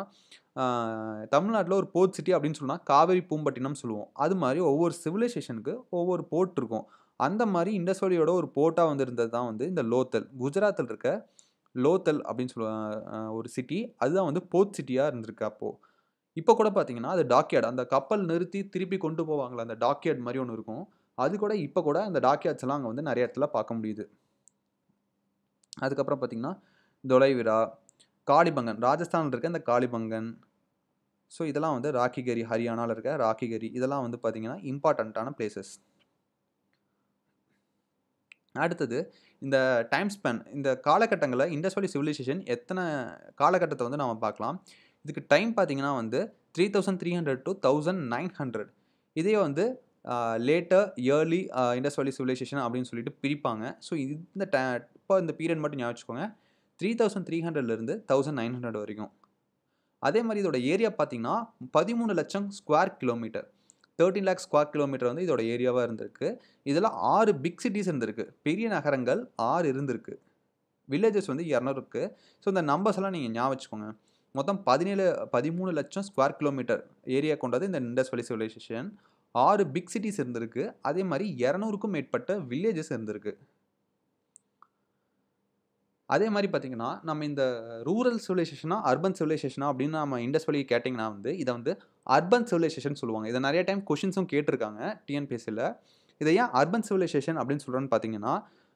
தமிழ்நாட்டுல ஒரு போர்ட் சிட்டி அப்படின்னு சொன்னா காவேரி பூம்பட்டினம் சொல்லுவோம். அது மாரி ஒவ்வொரு சிவிலைசேஷனுக்கு ஒவ்வொரு போர்ட் இருக்கும். அந்த மாரி இண்டஸ் வேலியோட ஒரு போர்ட்டா வந்து இருந்தது தான் வந்து இந்த லோத்தல். குஜராத்ல இருக்க லோத்தல் அப்படின்னு ஒரு சிட்டி. அதுதான் வந்து போர்ட் சிட்டியா இருந்திருக்கு அப்போ. இப்போ கூட பார்த்தீங்கன்னா, அது டாக்யார்ட். அந்த கப்பல் நிறுத்தி திருப்பி கொண்டு போவாங்கல்ல, அந்த டாக்யார்ட் மாரி ஒண்ணு இருக்கும். அது கூட இப்போ கூட அந்த டாக்யார்ட்ஸ்லாம் அங்க வந்து நெறைய இடத்துல பார்க்க முடியுது. அதுக்கப்புறம் பார்த்தீங்கன்னா, தொலைவிரா, காளிபங்கன். ராஜஸ்தான்ல இருக்க இந்த காளிபங்கன். ஸோ இதெல்லாம் வந்து ராக்கிகரி, ஹரியானால இருக்க ராக்கிகரி. இதெல்லாம் வந்து பார்த்தீங்கன்னா, இம்பார்ட்டன்ட்டான பிளேஸஸ். அடுத்தது இந்த டைம் ஸ்பேன். இந்த காலகட்டங்கள்ல இண்டஸ் வேலி சிவிலைசேஷன் எத்தன காலகட்டத்த வந்து நாம பார்க்கலாம். இதுக்கு டைம் பார்த்தீங்கன்னா வந்து 3300 to 1900. இதே வந்து later, yearly Indies valley civilisation அப்படின்னு சொல்லிட்டு பிரிப்பாங்க. ஸோ இப்போ இந்த பீரியட் மட்டும் ஞாபகம் வச்சுக்கோங்க. 3300லேருந்து 1900 வரைக்கும். அதே மாரி இதோட ஏரியா பார்த்தீங்கன்னா, 13,00,000 square kilometre. 13 lakh square kilometre வந்து இதோட ஏரியாவா இருந்திருக்கு. இதில 6 பிக் சிட்டீஸ் இருந்திருக்கு. பெரிய நகரங்கள் 6 இருந்திருக்கு. வில்லேஜஸ் வந்து 200 இருக்கு. ஸோ இந்த நம்பர்ஸ் எல்லாம் நீங்க ஞாபகம் வச்சுக்கோங்க. மொத்தம் 13,00,000 ஸ்கொயர் கிலோமீட்டர் ஏரியா கொண்டது இந்த Indies valley civilisation. 6 big cities இருந்திருக்கு. அதே மாரி 200க்கும் மேற்பட்ட வில்லேஜஸ் இருந்திருக்கு. அதே மாரி பார்த்தீங்கன்னா, நம்ம இந்த ரூரல் சிவிலைசேஷனா, அர்பன் சிவிலைசேஷனா அப்படின்னு நம்ம இண்டஸ் வேலி கேட்டீங்கன்னா வந்து, இத வந்து அர்பன் சிவிலைசேஷன் சொல்லுவாங்க. இத நெறைய டைம் கொஸ்டின்ஸும் கேட்டிருக்காங்க டிஎன்பிஎஸ்சில. இத ஏன் அர்பன் சிவிலைசேஷன் அப்படின்னு சொல்றோம்ன்னு பார்த்தீங்கன்னா,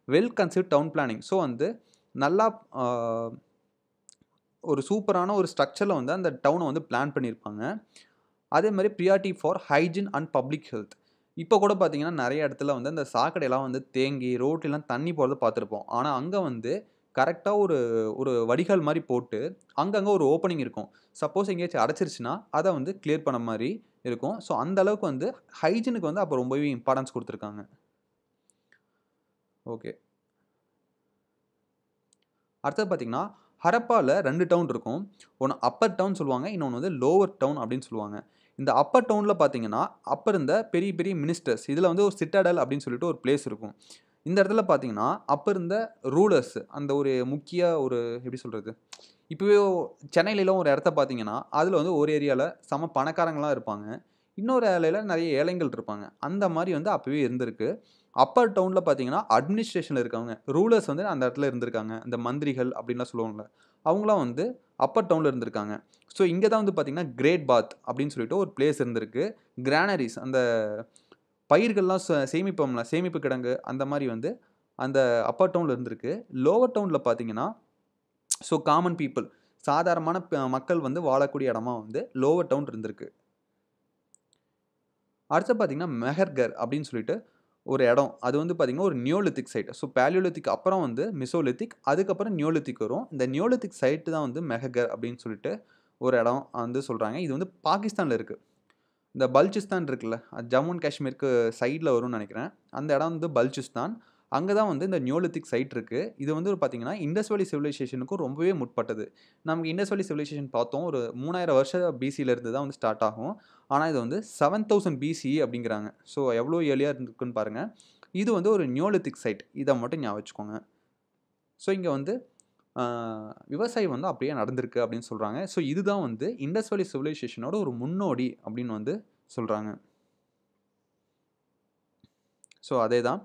well conceived down planning. So வந்து நல்லா அ ஒரு சூப்பரான ஒரு ஸ்ட்ரக்சர்ல வந்து அந்த டவுன வந்து பிளான் பண்ணியிருப்பாங்க. அதே மாரி priority for hygiene and public health. இப்போ கூட பார்த்தீங்கன்னா, நெறைய இடத்துல வந்து அந்த சாக்கடைலாம் வந்து தேங்கி ரோட்லலாம் தண்ணி போறத பார்த்துருப்போம். ஆனா அங்க வந்து கரெக்ட்டா ஒரு ஒரு வடிகால் மாரி போட்டு, அங்கங்க ஒரு ஓப்பனிங் இருக்கும். சப்போஸ் எங்கேயாச்சும் அடைச்சிருச்சுன்னா, அத வந்து கிளியர் பண்ண மாரி இருக்கும். ஸோ அந்த அளவுக்கு வந்து ஹைஜீனுக்கு வந்து அப்போ ரொம்பவே இம்பார்ட்டன்ஸ் குடுத்துருக்காங்க. ஓகே. அடுத்தது பார்த்தீங்கன்னா, ஹரப்பால 2 டவுன் இருக்கும். ஒண்ணு அப்பர் டவுன் சொல்லுவாங்க. இன்னொன்னு வந்து லோவர் டவுன் அப்படின்னு சொல்லுவாங்க. இந்த அப்பர் டவுன்ல பார்த்தீங்கன்னா, அப்ப இருந்த பெரிய பெரிய மினிஸ்டர்ஸ் இதில வந்து ஒரு சிட்டாடல் அப்படின்னு சொல்லிட்டு ஒரு பிளேஸ் இருக்கும். இந்த இடத்துல பார்த்தீங்கன்னா, அப்ப இருந்த ரூலர்ஸ் அந்த ஒரு முக்கிய ஒரு எப்படி சொல்றது? இப்பவே சென்னையிலலாம் ஒரு இடத்த பார்த்தீங்கன்னா, அதில வந்து ஒரு ஏரியால செம பணக்காரங்கலாம் இருப்பாங்க. இன்னொரு ஏரியால நெறைய ஏழைகள் இருப்பாங்க. அந்த மாரி வந்து அப்பவே இருந்திருக்கு. அப்பர் டவுன்ல பார்த்தீங்கன்னா, அட்மினிஸ்ட்ரேஷன்ல இருக்கவங்க, ரூலர்ஸ் வந்து அந்த இடத்துல இருந்திருக்காங்க. இந்த மந்திரிகள் அப்படின்லாம் சொல்லுவோம்ல. அவங்கலாம் வந்து அப்பர் டவுன்ல இருந்திருக்காங்க. ஸோ இங்க தான் வந்து பார்த்தீங்கன்னா, கிரேட் பாத் அப்படின்னு சொல்லிட்டு ஒரு பிளேஸ் இருந்திருக்கு. கிரானரீஸ் அந்த பயிர்கள்லாம் சேமிப்போம்ல, சேமிப்பு கிடங்கு அந்த மாரி வந்து அந்த அப்பர் டவுன்ல இருந்திருக்கு. லோவர் டவுன்ல பார்த்தீங்கன்னா, ஸோ காமன் பீப்பிள் சாதாரணமான மக்கள் வந்து வாழக்கூடிய இடமா வந்து லோவர் டவுன் இருந்திருக்கு. அடுத்து பார்த்தீங்கன்னா, மெஹர்கர் அப்படின்னு சொல்லிட்டு ஒரு இடம். அது வந்து பார்த்தீங்கன்னா, ஒரு நியோலித்திக் சைட். ஸோ பேலியோலித்திக் அப்புறம் வந்து மெசோலித்திக், அதுக்கப்புறம் நியோலித்திக் வரும். இந்த நியோலித்திக் சைட் தான் வந்து மெஹர்கர் அப்படின்னு சொல்லிட்டு ஒரு இடம் வந்து சொல்றாங்க. இது வந்து பாகிஸ்தான்ல இருக்கு. இந்த பல்சிஸ்தான் இருக்குல்ல, அது ஜம்மு அண்ட் காஷ்மீருக்கு சைட்ல வரும்னு நெனைக்கிறேன். அந்த இடம் வந்து பல்சிஸ்தான். அங்க தான் வந்து இந்த நியோலித்திக் சைட் இருக்கு. இது வந்து பார்த்தீங்கன்னா, இண்டஸ் வேலி சிவிலைசேஷனுக்கும் ரொம்பவே முற்பட்டது. நமக்கு இண்டஸ் வேலி சிவிலைசேஷன் பார்த்தோம். ஒரு 3000 வருஷம் பிசில இருந்து தான் வந்து ஸ்டார்ட் ஆகும். ஆனா இது வந்து 7000 பிசிஇ அப்படிங்கிறாங்க. ஸோ எவ்வளோ ஏர்லியா இருந்திருக்குன்னு பாருங்க. இது வந்து ஒரு நியோலித்திக் சைட். இத மட்டும் ஞாபகம் வச்சுக்கோங்க. ஸோ இங்க வந்து ஆ விவசாயம் வந்து அப்படியே நடந்திருக்கு அப்படின்னு சொல்றாங்க. ஸோ இதுதான் வந்து இண்டஸ் வேலி சிவிலைசேஷனோட ஒரு முன்னோடி அப்படின்னு வந்து சொல்றாங்க. ஸோ அதேதான்.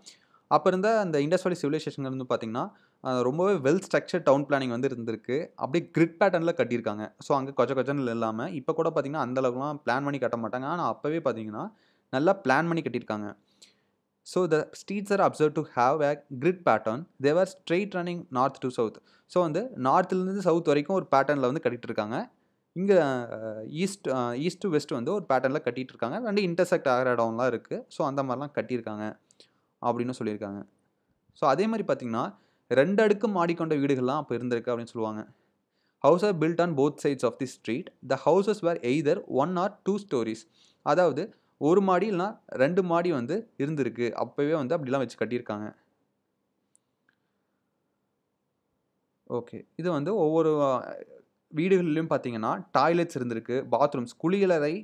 அப்ப இருந்த அந்த இண்டஸ் வேலி சிவிலைசேஷன் வந்து பார்த்தீங்கன்னா, ரொம்பவே வெல் ஸ்ட்ரக்சர்ட் டவுன் பிளானிங் வந்து இருந்திருக்கு. அப்படியே கிரிட் பேட்டர்ன்ல கட்டியிருக்காங்க. ஸோ அங்க கொச்ச கொச்சன்னு இல்லாம, இப்ப கூட பார்த்தீங்கன்னா, அந்த அளவுக்குலாம் பிளான் பண்ணி கட்ட மாட்டாங்க. ஆனா அப்பவே பார்த்தீங்கன்னா, நல்லா பிளான் பண்ணி கட்டியிருக்காங்க. So the streets are observed to have a grid pattern. They were straight running north to south. So வந்து நார்த்லேருந்து சவுத் வரைக்கும் ஒரு பேட்டர்ன்ல வந்து கட்டிட்டு இருக்காங்க. இங்க ஈஸ்ட் டூ வெஸ்ட் வந்து ஒரு பேட்டர்ன்ல கட்டிட்டு இருக்காங்க. 2 இன்டர்செக்ட் ஆகுற இடம்லாம் இருக்கு. ஸோ அந்த மாரிலாம் கட்டியிருக்காங்க அப்படின்னு சொல்லியிருக்காங்க. ஸோ அதே மாரி பார்த்தீங்கன்னா, 2 அடுக்கு மாடி கொண்ட வீடுகள்லாம் அப்ப இருந்திருக்கு அப்படின்னு சொல்லுவாங்க. House are built on both sides of the street. The houses were either 1 or 2 storeys. அதாவது 1 மாடி இல்லனா 2 மாடி வந்து இருந்திருக்கு. அப்பவே வந்து அப்படிலாம் வச்சு கட்டியிருக்காங்க. ஓகே. இது வந்து ஒவ்வொரு வீடுகள்லயும் பார்த்தீங்கன்னா, டாய்லெட்ஸ் இருந்திருக்கு. பாத்ரூம்ஸ் குளியலறை,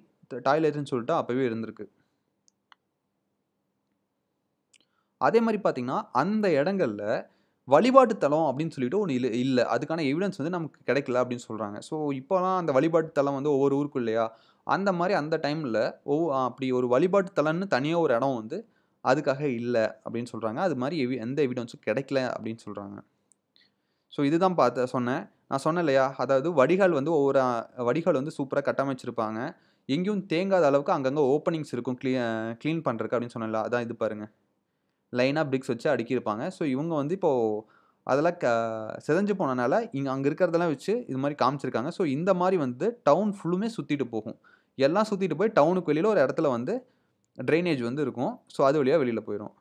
டாய்லெட்ன்னு சொல்லிட்டு அப்பவே இருந்திருக்கு. அதே மாரி பார்த்தீங்கன்னா, அந்த இடங்கள்ல வழிபாட்டு தலம் அப்படின்னு சொல்லிட்டு ஒண்ணு இல்ல. அதுக்கான எவிடன்ஸ் வந்து நமக்கு கிடைக்கல அப்படின்னு சொல்றாங்க. ஸோ இப்போலாம் அந்த வழிபாட்டு தலம் வந்து ஒவ்வொரு ஊருக்கும் இல்லையா? அந்த மாரி அந்த டைம்ல அப்படி ஒரு வழிபாட்டு தலம்னு தனியா ஒரு இடம் வந்து அதுக்காக இல்ல அப்படின்னு சொல்றாங்க. அது மாரி எந்த எவிடன்ஸும் கிடைக்கல அப்படின்னு சொல்றாங்க. ஸோ இதுதான் சொன்னேன். நான் சொன்னேன் இல்லையா? அதாவது வடிகால் வந்து வடிகால் வந்து சூப்பரா கட்டமைச்சிருப்பாங்க. எங்கேயும் தேங்காத அளவுக்கு அங்கங்க ஓப்பனிங்ஸ் இருக்கும். கிளீன் பண்றதுக்கு அப்படின்னு சொன்னேன்ல. அதான் இது பாருங்க. லைனா பிரிக்ஸ் வச்சு அடுக்கியிருப்பாங்க. ஸோ இவங்க வந்து இப்போ அதெல்லாம் சிதைஞ்சு போனனால, அங்க இருக்கிறதெல்லாம் வச்சு இது மாரி காமிச்சிருக்காங்க. ஸோ இந்த மாரி வந்து டவுன் ஃபுல்லுமே சுத்திட்டு போகும். எல்லாம் சுத்திட்டு போய் டவுனுக்கு வெளியில ஒரு இடத்துல வந்து ட்ரெயினேஜ் வந்து இருக்கும். ஸோ அது வழியா வெளியில போயிரும்.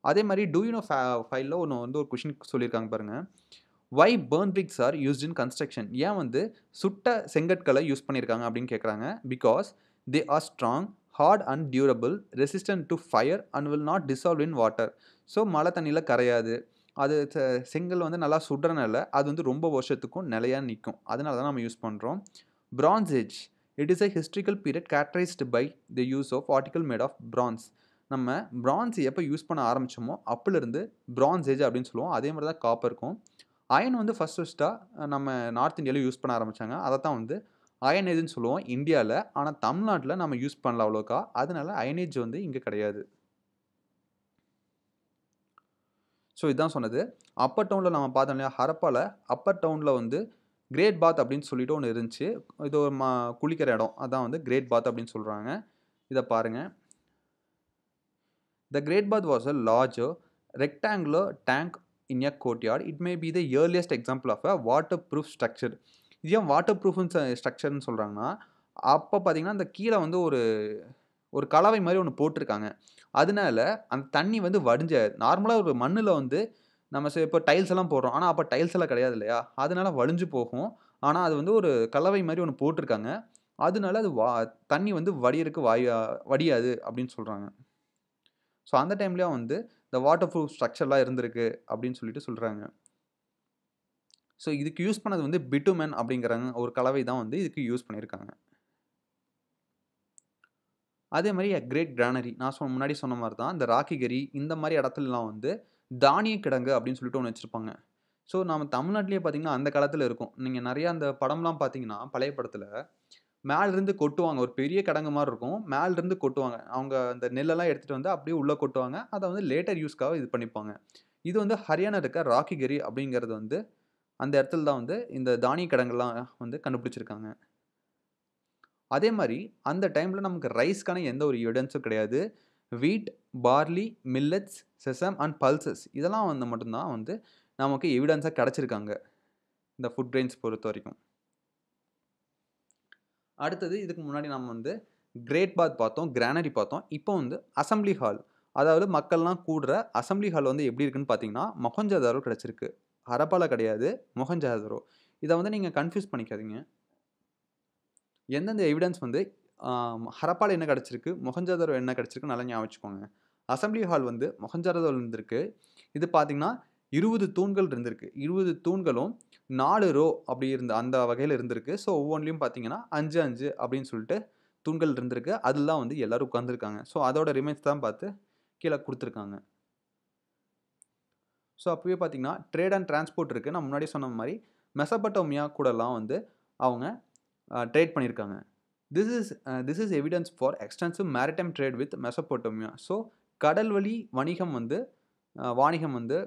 அதே மாரி டூ யூ நோ ஃபைல்ல ஒண்ணு வந்து ஒரு கொஸ்டின் சொல்லியிருக்காங்க பாருங்க. Why burn bricks are used in construction? ஏன் வந்து சுட்ட செங்கற்கள யூஸ் பண்ணியிருக்காங்க அப்படின்னு கேட்குறாங்க. Because they are strong, hard and durable, resistant to fire and will not dissolve in water. So மழை தண்ணீல கரையாது. அது செங்கல் வந்து நல்லா சுடுறனால அது வந்து ரொம்ப வருஷத்துக்கும் நிலையா நிக்கும். அதனால தான் நம்ம யூஸ் பண்றோம். Bronze age. It is a historical period characterised by the use of article made of bronze. நம்ம பிரான்ஸ் எப்போ யூஸ் பண்ண ஆரம்பிச்சோமோ அப்போலிருந்து பிரான்ஸ் ஏஜ் அப்படின்னு சொல்லுவோம். அதே மாரி தான் காப்பருக்கும். அயன் வந்து ஃபர்ஸ்ட்டா நம்ம நார்த் இந்தியால யூஸ் பண்ண ஆரம்பிச்சாங்க. அதத்தான் வந்து அயன் ஏஜ்ன்னு சொல்லுவோம் இந்தியால. ஆனா தமிழ்நாட்டுல நம்ம யூஸ் பண்ணல அவ்வளோக்கா. அதனால அயன் ஏஜ் வந்து இங்க கிடையாது. ஸோ இதான் சொன்னது. அப்பர் டவுன்ல நம்ம பார்த்தோம் இல்லையா? ஹரப்பால அப்பர் டவுன்ல வந்து கிரேட் பாத் அப்படின்னு சொல்லிட்டு ஒண்ணு இருந்துச்சு. இது ஒரு குளிக்கிற இடம். அதான் வந்து கிரேட் பாத் அப்படின்னு சொல்றாங்க. இத பாருங்க. The Great Bath was a larger rectangular tank in a courtyard. It may be the earliest example of a waterproof structure. இது ஏன் வாட்டர் ப்ரூஃப்னு ஸ்ட்ரக்சர்ன்னு சொல்றாங்கன்னா, அப்ப பார்த்தீங்கன்னா, அந்த கீழ வந்து ஒரு ஒரு கலவை மாரி ஒண்ணு போட்டுருக்காங்க. அதனால அந்த தண்ணி வந்து நார்மலா ஒரு மண்ணுல வந்து நம்ம இப்ப டைல்ஸ் எல்லாம் போடுறோம். ஆனா அப்ப டைல்ஸ் எல்லாம் கிடையாது இல்லையா? அதனால வடிஞ்சு போகும். ஆனா அது வந்து ஒரு கலவை மாரி ஒண்ணு போட்டுருக்காங்க. அதனால அது தண்ணி வந்து வடியறக்கு வடியாது அப்படின்னு சொல்றாங்க. ஸோ அந்த டைம்லயும் வந்து இந்த வாட்டர் ப்ரூஃப் ஸ்ட்ரக்சர்லாம் இருந்திருக்கு அப்படின்னு சொல்லிட்டு சொல்றாங்க. ஸோ இதுக்கு யூஸ் பண்ணது வந்து பிட்டுமென் அப்படிங்கிறாங்க ஒரு கலவை தான் வந்து இதுக்கு யூஸ் பண்ணியிருக்காங்க. அதே மாரி கிரேட் கிரானரி நான் முன்னாடி சொன்ன மாரி தான். இந்த ராக்கிகரி இந்த மாரி இடத்துலலாம் வந்து தானிய கிடங்கு அப்படின்னு சொல்லிட்டு ஒண்ணு வச்சிருப்பாங்க. ஸோ நம்ம தமிழ்நாட்டிலேயே பார்த்தீங்கன்னா, அந்த காலத்துல இருக்கும். நீங்க நெறைய அந்த படம்லாம் பார்த்தீங்கன்னா, பழைய படத்துல மேலருந்து கொட்டுவாங்க. ஒரு பெரிய கிடங்கு மாரி இருக்கும். மேலருந்து கொட்டுவாங்க. அவங்க அந்த நெல்லெல்லாம் எடுத்துட்டு வந்து அப்படியே உள்ள கொட்டுவாங்க. அத வந்து லேட்டர் யூஸ்க்காக இது பண்ணிப்பாங்க. இது வந்து ஹரியானா இருக்க ராக்கிகிரி அப்படிங்கிறது வந்து அந்த இடத்துல தான் வந்து இந்த தானிய கிடங்குலாம் வந்து கண்டுபிடிச்சிருக்காங்க. அதே மாரி அந்த டைம்ல நமக்கு ரைஸ்க்கான எந்த ஒரு எவிடன்ஸும் கிடையாது. வீட், பார்லி, மில்லட்ஸ், செசம் அண்ட் பல்சஸ் இதெல்லாம் வந்து மட்டும் தான் வந்து நமக்கு எவிடன்ஸா கிடைச்சிருக்காங்க. இந்த ஃபுட் கிரெயின்ஸ் பொறுத்தவரைக்கும். அடுத்தது இதுக்கு முன்னாடி நம்ம வந்து கிரேட் பாத் பார்த்தோம், கிரானரி பார்த்தோம். இப்போ வந்து அசெம்பிளி ஹால். அதாவது மக்கள்லாம் கூடுற அசெம்பிளி ஹால் வந்து எப்படி இருக்குன்னு பார்த்தீங்கன்னா, மொஹஞ்சதாரோ கிடைச்சிருக்கு. ஹரப்பால கிடையாது, மொஹஞ்சதாரோ. இத வந்து நீங்க கன்ஃப்யூஸ் பண்ணிக்காதீங்க. எந்தெந்த எவிடன்ஸ் வந்து ஹரப்பால என்ன கிடைச்சிருக்கு, மொஹஞ்சதாரோ என்ன கிடைச்சிருக்கு நல்லா ஞாபகம் வச்சுக்கோங்க. அசெம்பிளி ஹால் வந்து மொஹஞ்சதாரோல இருந்திருக்கு. இது பார்த்தீங்கன்னா, 20 தூண்கள் இருந்திருக்கு. 20 தூண்களும் 4 ரோ அப்படி அந்த வகையில இருந்திருக்கு. ஸோ ஒவ்வொன்லயும் பார்த்தீங்கன்னா, 5, 5 அப்படின்னு சொல்லிட்டு தூண்கள் இருந்திருக்கு. அதுல தான் வந்து எல்லாரும் உட்கார்ந்திருக்காங்க. ஸோ அதோட ரிமைன்ஸ் தான் பார்த்து கீழ குடுத்துருக்காங்க. ஸோ அப்பவே பார்த்தீங்கன்னா, ட்ரேட் அண்ட் டிரான்ஸ்போர்ட் இருக்கு. நான் முன்னாடியே சொன்ன மாரி மெசபடோமியா கூடலாம் வந்து அவங்க ட்ரேட் பண்ணியிருக்காங்க. This is evidence for extensive maritime trade with Mesopotamia. So கடல் வழி வணிகம் வந்து வாணிகம் வந்து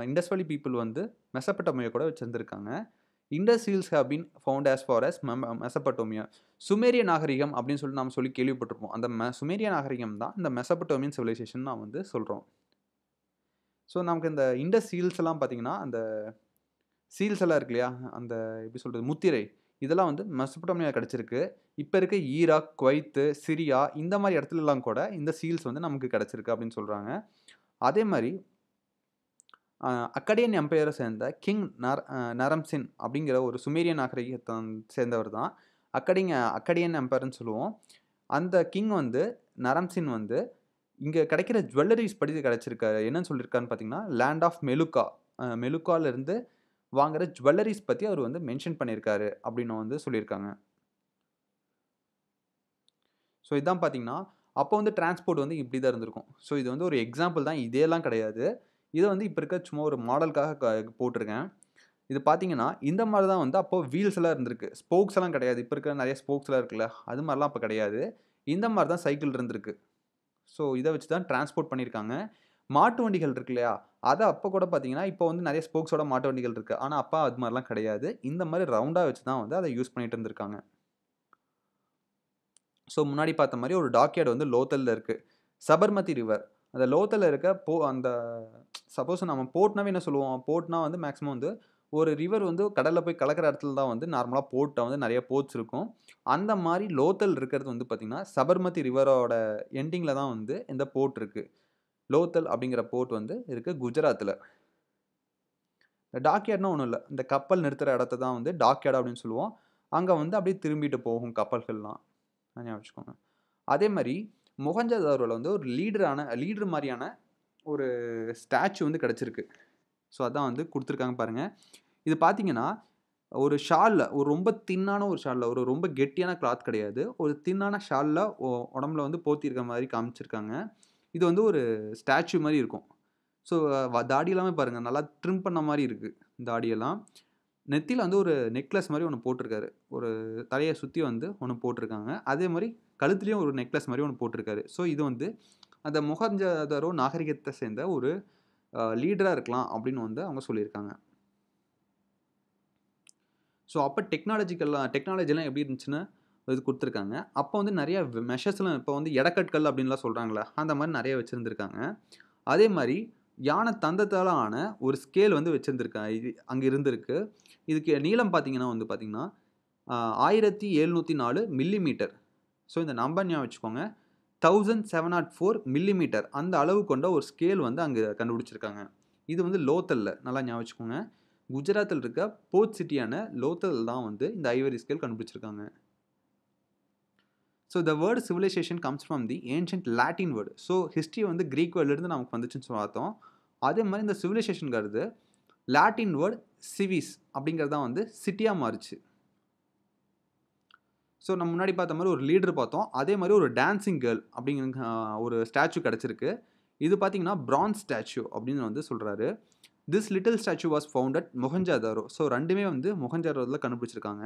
இண்டஸ் வேலி பீப்பிள் வந்து மெசபடோமியா கூட வச்சிருந்திருக்காங்க. Indus hills have been found as far as Mesopotamia. சுமேரிய நாகரிகம் அப்படின்னு சொல்லிட்டு நாம சொல்லி கேள்விப்பட்டிருப்போம். அந்த சுமேரிய நாகரிகம் தான் இந்த மெசபடோமியன் சிவிலைசேஷன் நான் வந்து சொல்றோம். ஸோ நமக்கு இந்த இண்டஸ் ஹில்ஸ் எல்லாம் பார்த்தீங்கன்னா, அந்த சீல்ஸ் எல்லாம் இருக்கு இல்லையா? அந்த எப்படி சொல்றது? முத்திரை. இதெல்லாம் வந்து மெசபடோமியா கிடைச்சிருக்கு. இப்ப இருக்க ஈராக், குவைத்து, சிரியா இந்த மாரி இடத்துலலாம் கூட இந்த சீல்ஸ் வந்து நமக்கு கிடைச்சிருக்கு அப்படின்னு சொல்றாங்க. அதே மாரி அக்கடியன் எம்பையரை சேர்ந்த கிங் நரம்சின் அப்படிங்கிற ஒரு சுமேரியன் நாகரிகத்தை சேர்ந்தவர் தான். அக்கடியன் எம்பையர்ன்னு சொல்லுவோம். அந்த கிங் வந்து நரம்சின் வந்து இங்க கிடைக்கிற ஜுவல்லரீஸ் படி கிடைச்சிருக்காரு. என்னன்னு சொல்லியிருக்காருன்னு பார்த்தீங்கன்னா, லேண்ட் ஆஃப் மெலுக்கா. மெலுக்கால இருந்து வாங்குற ஜுவல்லரீஸ் பத்தி அவர் வந்து மென்ஷன் பண்ணியிருக்காரு அப்படின்னு வந்து சொல்லியிருக்காங்க. ஸோ இதான் பார்த்தீங்கன்னா, அப்போ வந்து டிரான்ஸ்போர்ட் வந்து இப்படி தான் இருந்திருக்கும். ஸோ இது வந்து ஒரு எக்ஸாம்பிள் தான். இதேலாம் கிடையாது. இத வந்து இப்ப இருக்க சும்மா ஒரு மாடலுக்காக போட்டிருக்கேன். இது பார்த்தீங்கன்னா, இந்த மாரி தான் வந்து அப்போ வீல்ஸ் எல்லாம் இருந்திருக்கு. ஸ்போக்ஸ் எல்லாம் கிடையாது. இப்ப இருக்கிற நெறைய ஸ்போக்ஸ்லாம் இருக்குல்ல, அது மாரிலாம் அப்ப கிடையாது. இந்த மாரி தான் சைக்கிள் இருந்திருக்கு. ஸோ இத வச்சு தான் டிரான்ஸ்போர்ட் பண்ணியிருக்காங்க. மாட்டு வண்டிகள் இருக்கு இல்லையா? அத அப்ப கூட பார்த்தீங்கன்னா, இப்போ வந்து நெறைய ஸ்போக்ஸோட மாட்டு வண்டிகள் இருக்கு. ஆனா அப்ப அது மாரிலாம் கிடையாது. இந்த மாரி ரவுண்டா வச்சு தான் வந்து அத யூஸ் பண்ணிட்டு இருந்திருக்காங்க. ஸோ முன்னாடி பார்த்த மாரி ஒரு டாக்யார்ட் வந்து லோத்தல்ல இருக்கு. சபர்மதி ரிவர். அந்த லோத்தல்ல இருக்க அந்த சப்போஸ் நம்ம போர்ட்னாவே என்ன சொல்லுவோம்? போர்ட்னா வந்து மேக்ஸிமம் வந்து ஒரு ரிவர் வந்து கடல்ல போய் கலக்கிற இடத்துல தான் வந்து நார்மலா போர்ட்ட வந்து நெறைய போர்ட்ஸ் இருக்கும். அந்த மாரி லோத்தல் இருக்கிறது வந்து பார்த்தீங்கன்னா, சபர்மதி ரிவரோட எண்டிங்ல தான் வந்து இந்த போர்ட் இருக்கு. லோத்தல் அப்படிங்கிற போர்ட் வந்து இருக்கு குஜராத்ல. டாக்யார்ட்னா ஒண்ணும் இல்ல. இந்த கப்பல் நிறுத்துற இடத்த தான் வந்து டாக்யார்ட் அப்படின்னு சொல்லுவோம். அங்க வந்து அப்படியே திரும்பிட்டு போகும் கப்பல்கள்லாம். ஞாபகம் வச்சுக்கோங்க. அதே மாரி மொஹஞ்சதாரோல வந்து ஒரு லீடர் மாரியான ஒரு ஸ்டாச்சு வந்து கிடைச்சிருக்கு. ஸோ அதான் வந்து குடுத்துருக்காங்க பாருங்க. இது பார்த்தீங்கன்னா, ஒரு ஷால்ல ஒரு ரொம்ப தின்னான ஒரு ஷால்ல ஒரு ரொம்ப கெட்டியான கிளாத் கிடையாது. ஒரு தின்னான ஷால்ல உடம்புல வந்து போர்த்தியிருக்க மாரி காமிச்சிருக்காங்க. இது வந்து ஒரு ஸ்டாச்சு மாரி இருக்கும். ஸோ தாடி எல்லாமே பாருங்க நல்லா ட்ரிம் பண்ண மாரி இருக்கு. தாடியெல்லாம். நெத்தியில வந்து ஒரு நெக்லஸ் மாரி ஒண்ணு போட்டிருக்காரு. ஒரு தலைய சுத்தி வந்து ஒண்ணு போட்டிருக்காங்க. அதே மாரி கழுத்திலயும் ஒரு நெக்லஸ் மாரி ஒண்ணு போட்டிருக்காரு. ஸோ இது வந்து அந்த மொஹஞ்சதாரோ நாகரிகத்த சேர்ந்த ஒரு லீடரா இருக்கலாம் அப்படின்னு வந்து அவங்க சொல்லியிருக்காங்க. ஸோ அப்ப டெக்னாலஜிலாம் எப்படி இருந்துச்சுன்னு இது குடுத்துருக்காங்க. அப்போ வந்து நெறைய மெஷர்ஸ்லாம் இப்போ வந்து எடக்கட்கள் அப்படின்லாம் சொல்றாங்கல்ல, அந்த மாரி நெறைய வச்சிருந்திருக்காங்க. அதே மாரி யான தந்தத்தால ஆன ஒரு ஸ்கேல் வந்து வச்சிருந்திருக்காங்க. இது அங்க இருந்திருக்கு. இதுக்கு நீளம் பார்த்தீங்கன்னா வந்து பார்த்தீங்கன்னா, 1704 மில்லிமீட்டர். ஸோ இந்த நம்பர் ஞாபகம் வச்சுக்கோங்க. 1704 மில்லிமீட்டர் அந்த அளவு கொண்ட ஒரு ஸ்கேல் வந்து அங்க கண்டுபிடிச்சிருக்காங்க. இது வந்து லோத்தல்ல நல்லா ஞாபகம் வச்சுக்கோங்க. குஜராத்தில் இருக்க போர்ட் சிட்டியான லோத்தல் தான் வந்து இந்த ஐவரி ஸ்கேல் கண்டுபிடிச்சிருக்காங்க. So the word civilisation comes from the ancient Latin word. So history வந்து கிரீக் வேர்ட்லேருந்து நமக்கு வந்துச்சுன்னு பார்த்தோம். அதே மாரி இந்த சிவிலைசேஷன்ங்கிறது லாட்டின் வேர்ட் சிவிஸ் அப்படிங்கிறது தான் வந்து சிட்டியா மாறுச்சு. ஸோ நம்ம முன்னாடி பார்த்த மாரி ஒரு லீடர் பார்த்தோம். அதே மாரி ஒரு டான்சிங் கேர்ள் அப்படிங்கிற ஒரு ஸ்டாச்சு கிடைச்சிருக்கு. இது பார்த்தீங்கன்னா, பிரான்ஸ் ஸ்டாச்சு அப்படின்னு வந்து சொல்றாரு. This little statue was found at Mohenjo-daro. So 2மே வந்து மொஹஞ்சதாரோல கண்டுபிடிச்சிருக்காங்க.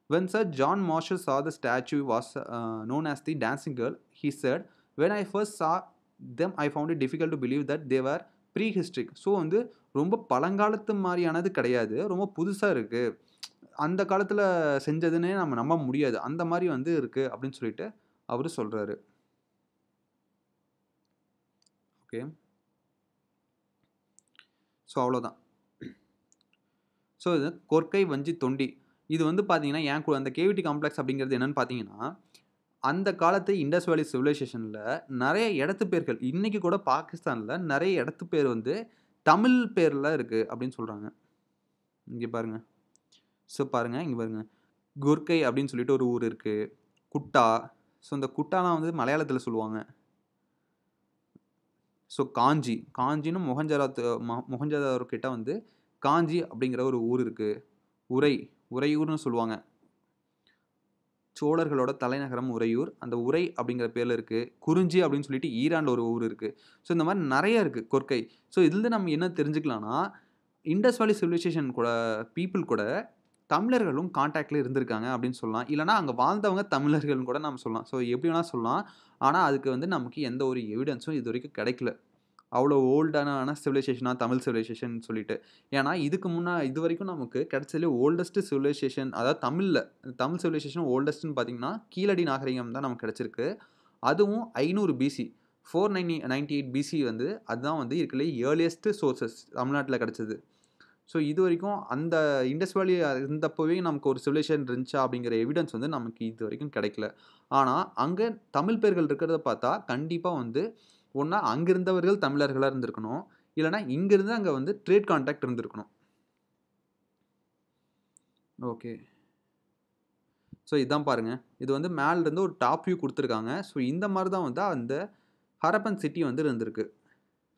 When Sir John Marshall saw the statue was known as the dancing girl, he said, "When I first saw them, I found it difficult to believe that they were prehistoric." So வந்து ரொம்ப பழங்காலத்து மாரியானது கிடையாது. ரொம்ப புதுசா இருக்கு. அந்த காலத்துல செஞ்சதுன்னே நம்ம நம்ப முடியாது. அந்த மாரி வந்து இருக்கு அப்படின்னு சொல்லிட்டு அவரு சொல்றாரு. ஓகே. ஸோ அவ்வளோதான். ஸோ இது கொற்கை வஞ்சி தொண்டி. இது வந்து பார்த்தீங்கன்னா, அந்த கேவிட்டி காம்ப்ளெக்ஸ் அப்படிங்கிறது என்னன்னு பார்த்தீங்கன்னா, அந்த காலத்து இண்டஸ் வேலி சிவிலைசேஷன்ல நெறைய இடத்து பேர்கள், இன்னைக்கு கூட பாகிஸ்தான்ல நெறைய இடத்து பேர் வந்து தமிழ் பேர்ல இருக்கு அப்படின்னு சொல்றாங்க. இங்க பாருங்க. ஸோ பாருங்க, இங்க பாருங்க. குர்கை அப்படின்னு சொல்லிட்டு ஒரு ஊர் இருக்கு. குட்டா. ஸோ இந்த குட்டாலாம் வந்து மலையாளத்தில சொல்லுவாங்க. ஸோ காஞ்சின்னு மொஹஞ்சதாரோ கிட்ட வந்து காஞ்சி அப்படிங்கிற ஒரு ஊர் இருக்குது. உறையூர்னு சொல்லுவாங்க. சோழர்களோட தலைநகரம் உறையூர். அந்த உறை அப்படிங்கிற பேரில் இருக்குது. குறிஞ்சி அப்படின்னு சொல்லிட்டு ஈரானில் ஒரு ஊர் இருக்குது. ஸோ இந்த மாதிரி நிறைய இருக்குது கொற்கை. ஸோ இதுலேருந்து நம்ம என்ன தெரிஞ்சுக்கலாம்னா, இண்டஸ் வேலி சிவிலைசேஷன் கூட பீப்புள் கூட தமிழர்களும் கான்டாக்டில் இருந்திருக்காங்க அப்படின்னு சொல்லலாம். இல்லைனா அங்கே வாழ்ந்தவங்க தமிழர்கள்னு கூட நம்ம சொல்லலாம். ஸோ எப்படி வேணால் சொல்லலாம். ஆனால் அதுக்கு வந்து நமக்கு எந்த ஒரு எவிடன்ஸும் இது வரைக்கும் கிடைக்கல. அவ்வளோ ஓல்டான சிவிலைசேஷனாக தமிழ் சிவிலைசேஷன் சொல்லிட்டு. ஏன்னா இது வரைக்கும் நமக்கு கிடைச்சதுலே ஓல்டஸ்ட் சிவிலைசேஷன், அதாவது தமிழ் சிவிலைசேஷன் ஓல்டஸ்ட்னு பார்த்தீங்கன்னா கீழடி நாகரிகம் தான் நமக்கு கிடைச்சிருக்கு. அதுவும் 500 பிசி 498 பிசி வந்து அதுதான் வந்து இருக்கலே ஏர்லியஸ்ட் சோர்சஸ் தமிழ்நாட்டில் கிடைச்சது. ஸோ இது வரைக்கும் அந்த இண்டஸ் வேலி இருந்தப்போவே நமக்கு ஒரு சிவிலைசேஷன் இருந்துச்சா அப்படிங்கிற எவிடன்ஸ் வந்து நமக்கு இது வரைக்கும் கிடைக்கல. ஆனால் அங்கே தமிழ் பேர்கள் இருக்கிறத பார்த்தா கண்டிப்பாக வந்து ஒன்றா அங்கே இருந்தவர்கள் தமிழர்களாக இருந்திருக்கணும். இல்லைனா இங்கேருந்து அங்கே வந்து ட்ரேட் கான்டாக்ட் இருந்திருக்கணும். ஓகே. ஸோ இதான் பாருங்கள். இது வந்து மேலேருந்து ஒரு டாப் வியூ கொடுத்துருக்காங்க. ஸோ இந்த மாதிரி தான் வந்து அந்த ஹரப்பன் சிட்டி வந்து இருந்திருக்கு.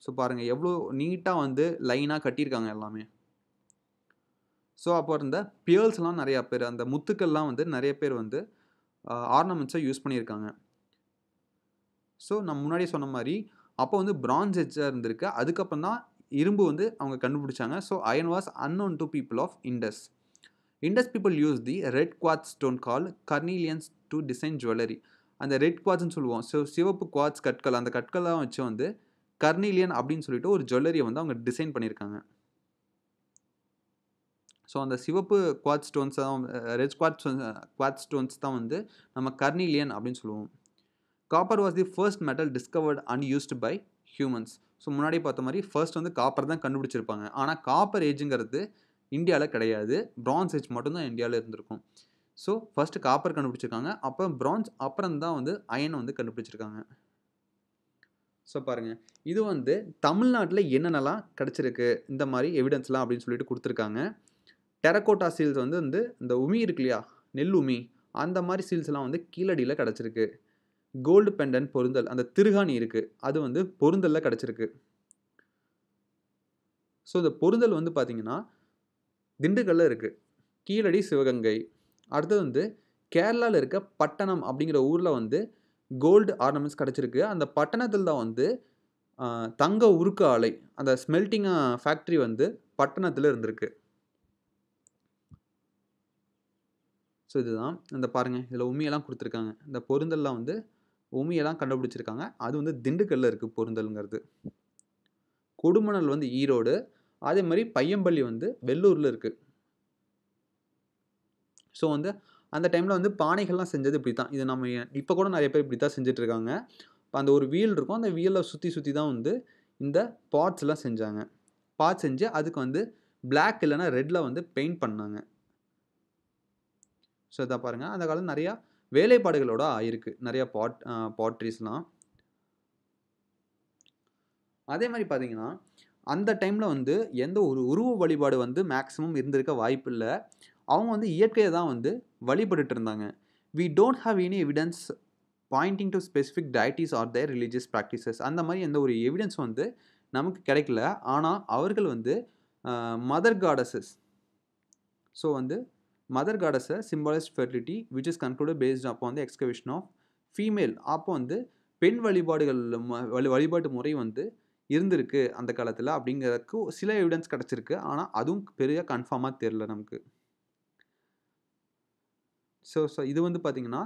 ஸோ பாருங்கள் எவ்வளோ நீட்டாக வந்து லைனாக கட்டியிருக்காங்க எல்லாமே. ஸோ அப்போ இருந்த பியர்ஸ்லாம் நிறையா பேர், அந்த முத்துக்கள்லாம் வந்து நிறைய பேர் வந்து ஆர்னமெண்ட்ஸை யூஸ் பண்ணியிருக்காங்க. ஸோ நான் முன்னாடியே சொன்ன மாதிரி அப்போ வந்து பிரான்ஸ் எட்ஜாக இருந்திருக்கு. அதுக்கப்புறம் தான் இரும்பு வந்து அவங்க கண்டுபிடிச்சாங்க. So iron was unknown to people of Indus. Indus people use the red quartz stone call carnelians to design jewellery. அந்த ரெட் குவாட்ஸ்ன்னு சொல்லுவோம். ஸோ சிவப்பு குவாட்ஸ் கற்கள், அந்த கற்கள்லாம் வச்சு வந்து கர்னீலியன் அப்படின்னு சொல்லிட்டு ஒரு ஜுவல்லரியை வந்து அவங்க டிசைன் பண்ணியிருக்காங்க. ஸோ அந்த சிவப்பு குவாட்ஸ் ஸ்டோன்ஸ் தான், ரெட் குவாட்ஸ் ஸ்டோன்ஸ் தான் வந்து நம்ம கர்னீலியன் அப்படின்னு சொல்லுவோம். Copper was the first metal discovered and used by humans. So முன்னாடி பார்த்த மாதிரி ஃபர்ஸ்ட் வந்து காப்பர் தான் கண்டுபிடிச்சிருப்பாங்க. ஆனால் காப்பர் ஏஜுங்கிறது இந்தியாவில் கிடையாது. பிரான்ஸ் ஏஜ் மட்டும்தான் இந்தியாவில் இருந்திருக்கும். ஸோ ஃபர்ஸ்ட்டு காப்பர் கண்டுபிடிச்சிருக்காங்க. அப்புறம் பிரான்ஸ், அப்புறம் தான் வந்து அயன் வந்து கண்டுபிடிச்சிருக்காங்க. ஸோ பாருங்கள், இது வந்து தமிழ்நாட்டில் என்னென்னலாம் கிடச்சிருக்கு இந்த மாதிரி எவிடன்ஸ்லாம் அப்படின்னு சொல்லிட்டு கொடுத்துருக்காங்க. டெரக்கோட்டா சீல்ஸ் வந்து இந்த உமி இருக்கு இல்லையா, நெல் உமி, அந்த மாதிரி சீல்ஸ்லாம் வந்து கீழடியில் கிடச்சிருக்கு. கோல்டு பெண்டன் பொருந்தல், அந்த திருகாணி இருக்குது, அது வந்து பொருந்தலில் கிடச்சிருக்கு. ஸோ இந்த பொருந்தல் வந்து பார்த்திங்கன்னா திண்டுக்கல்லில் இருக்குது. கீழடி சிவகங்கை. அடுத்தது வந்து கேரளாவில் இருக்க பட்டணம் அப்படிங்கிற ஊரில் வந்து கோல்டு ஆர்னமெண்ட்ஸ் கிடச்சிருக்கு. அந்த பட்டணத்தில் தான் வந்து தங்க உருக்கு ஆலை, அந்த ஸ்மெல்டிங் ஃபேக்ட்ரி வந்து பட்டணத்தில் இருந்திருக்கு. ஸோ இதுதான் இந்த பாருங்கள், இதில் உமியெல்லாம் கொடுத்துருக்காங்க. இந்த பொருந்தல்லாம் வந்து உமியெல்லாம் கண்டுபிடிச்சிருக்காங்க. அது வந்து திண்டுக்கல்லில் இருக்குது பொருந்தல்ங்கிறது. கொடுமணல் வந்து ஈரோடு, அதே மாதிரி பையம்பள்ளி வந்து வெள்ளூரில் இருக்குது. ஸோ வந்து அந்த டைமில் வந்து பானைகள்லாம் செஞ்சது இப்படி தான். இது நம்ம இப்போ கூட நிறைய பேர் இப்படி தான் செஞ்சிட்ருக்காங்க. இப்போ அந்த ஒரு வீல் இருக்கும், அந்த வீலில் சுற்றி தான் வந்து இந்த பாட்ஸ்லாம் செஞ்சாங்க. பாட் செஞ்சு அதுக்கு வந்து பிளாக் இல்லைனா ரெட்டில் வந்து பெயிண்ட் பண்ணாங்க. ஸோ இதை பாருங்கள், அந்த காலம் நிறையா வேலைப்பாடுகளோட ஆயிருக்கு நிறையா பாட்ரிஸ்லாம். அதே மாதிரி பார்த்தீங்கன்னா அந்த டைமில் வந்து எந்த ஒரு உருவ வழிபாடு வந்து மேக்ஸிமம் இருந்திருக்க வாய்ப்பு இல்லை. அவங்க வந்து இயற்கையை தான் வந்து வழிபட்டுட்டு இருந்தாங்க. We don't have any evidence pointing to specific deities or their religious practices. அந்த மாதிரி எந்த ஒரு எவிடன்ஸ் வந்து நமக்கு கிடைக்கல. ஆனால் அவர்கள் வந்து மதர் காடஸஸ், ஸோ வந்து மதர் காடஸை symbolise fertility which is concluded based அப்போ வந்து எக்ஸ்கவேஷன் ஆஃப் ஃபீமேல். அப்போ வந்து பெண் வழிபாட்டு முறை வந்து இருந்திருக்கு அந்த காலத்தில் அப்படிங்கிறதுக்கு சில எவிடன்ஸ் கிடச்சிருக்கு. ஆனால் அதுவும் பெரிய கன்ஃபார்மாக தெரில நமக்கு. ஸோ இது வந்து பார்த்திங்கன்னா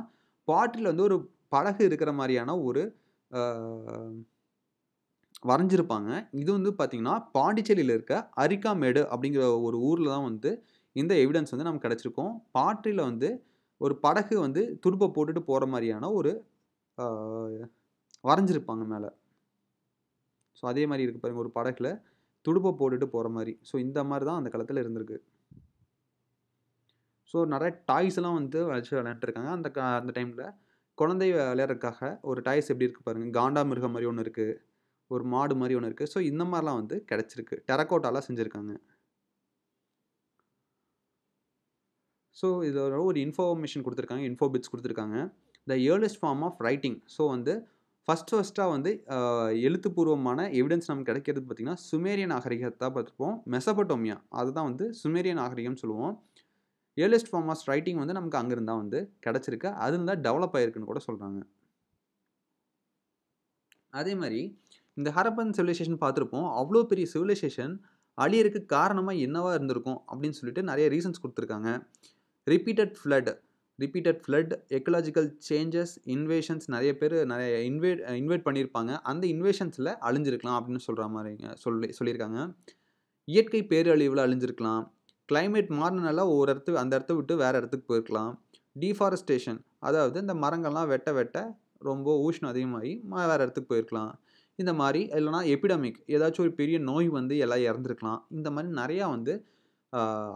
பாட்டில் வந்து ஒரு படகு இருக்கிற மாதிரியான ஒரு வரைஞ்சிருப்பாங்க. இது வந்து பார்த்திங்கன்னா பாண்டிச்சேரியில் இருக்க அரிக்காமேடு அப்படிங்கிற ஒரு ஊரில் தான் வந்து இந்த எவிடன்ஸ் வந்து நமக்கு கிடச்சிருக்கும். பாட்டில் வந்து ஒரு படகு வந்து துடுப்பை போட்டுட்டு போகிற மாதிரியான ஒரு வரைஞ்சிருப்பாங்க மேலே. ஸோ அதே மாதிரி இருக்குது பாருங்கள், ஒரு படகுல துடுப்பை போட்டுட்டு போகிற மாதிரி. ஸோ இந்த மாதிரி தான் அந்த காலத்தில் இருந்திருக்கு. ஸோ நிறைய டாய்ஸ் எல்லாம் வந்து வச்சு விளையாண்டுருக்காங்க அந்த டைமில். குழந்தை விளையாடுறதுக்காக ஒரு டாய்ஸ் எப்படி இருக்குது பாருங்கள், காண்டா மிருகம் மாதிரி ஒன்று இருக்குது, ஒரு மாடு மாதிரி ஒன்று இருக்குது. ஸோ இந்த மாதிரிலாம் வந்து கிடச்சிருக்கு, டெரக்கோட்டாலாம் செஞ்சுருக்காங்க. ஸோ இதில் ஒரு இன்ஃபர்மேஷன் கொடுத்துருக்காங்க, இன்ஃபோ பிட்ஸ் கொடுத்துருக்காங்க. The earliest form of writing. So வந்து ஃபர்ஸ்ட்டாக வந்து எழுத்துப்பூர்வமான எவிடன்ஸ் நமக்கு கிடைக்கிறது பார்த்திங்கன்னா சுமேரியன் நாகரிகத்தை பார்த்துருப்போம். மெசபடோமியா அதுதான் வந்து சுமேரியன் நாகரிகம்னு சொல்லுவோம். ஏர்லியஸ்ட் ஃபார்ம் ஆஃப் ரைட்டிங் வந்து நமக்கு அங்கிருந்தா வந்து கிடச்சிருக்கு. அதுல தான் டெவலப் ஆயிருக்குன்னு கூட சொல்கிறாங்க. அதே மாதிரி இந்த ஹரப்பன் சிவிலைசேஷன் பார்த்துருப்போம். அவ்வளோ பெரிய சிவிலைசேஷன் அழியறதுக்கு காரணமாக என்னவா இருந்திருக்கும் அப்படின்னு சொல்லிட்டு நிறைய ரீசன்ஸ் கொடுத்துருக்காங்க. Repeated flood, ecological changes, invasions நிறைய பேர் நிறைய இன்வைட் பண்ணியிருப்பாங்க. அந்த இன்வேஷன்ஸில் அழிஞ்சிருக்கலாம் அப்படின்னு சொல்கிற மாதிரிங்க சொல்லியிருக்காங்க. இயற்கை பேரழிவில் அழிஞ்சிருக்கலாம். கிளைமேட் மாறினால அந்த இடத்த விட்டு வேறு இடத்துக்கு போயிருக்கலாம். டீஃபாரஸ்டேஷன் அதாவது இந்த மரங்கள்லாம் வெட்ட ரொம்ப உஷ்ணம் அதிகமாகி வேறு இடத்துக்கு போயிருக்கலாம். இந்த மாதிரி இல்லைனா எபிடமிக் ஏதாச்சும் ஒரு பெரிய நோய் வந்து எல்லாம் இறந்துருக்கலாம். இந்த மாதிரி நிறையா வந்து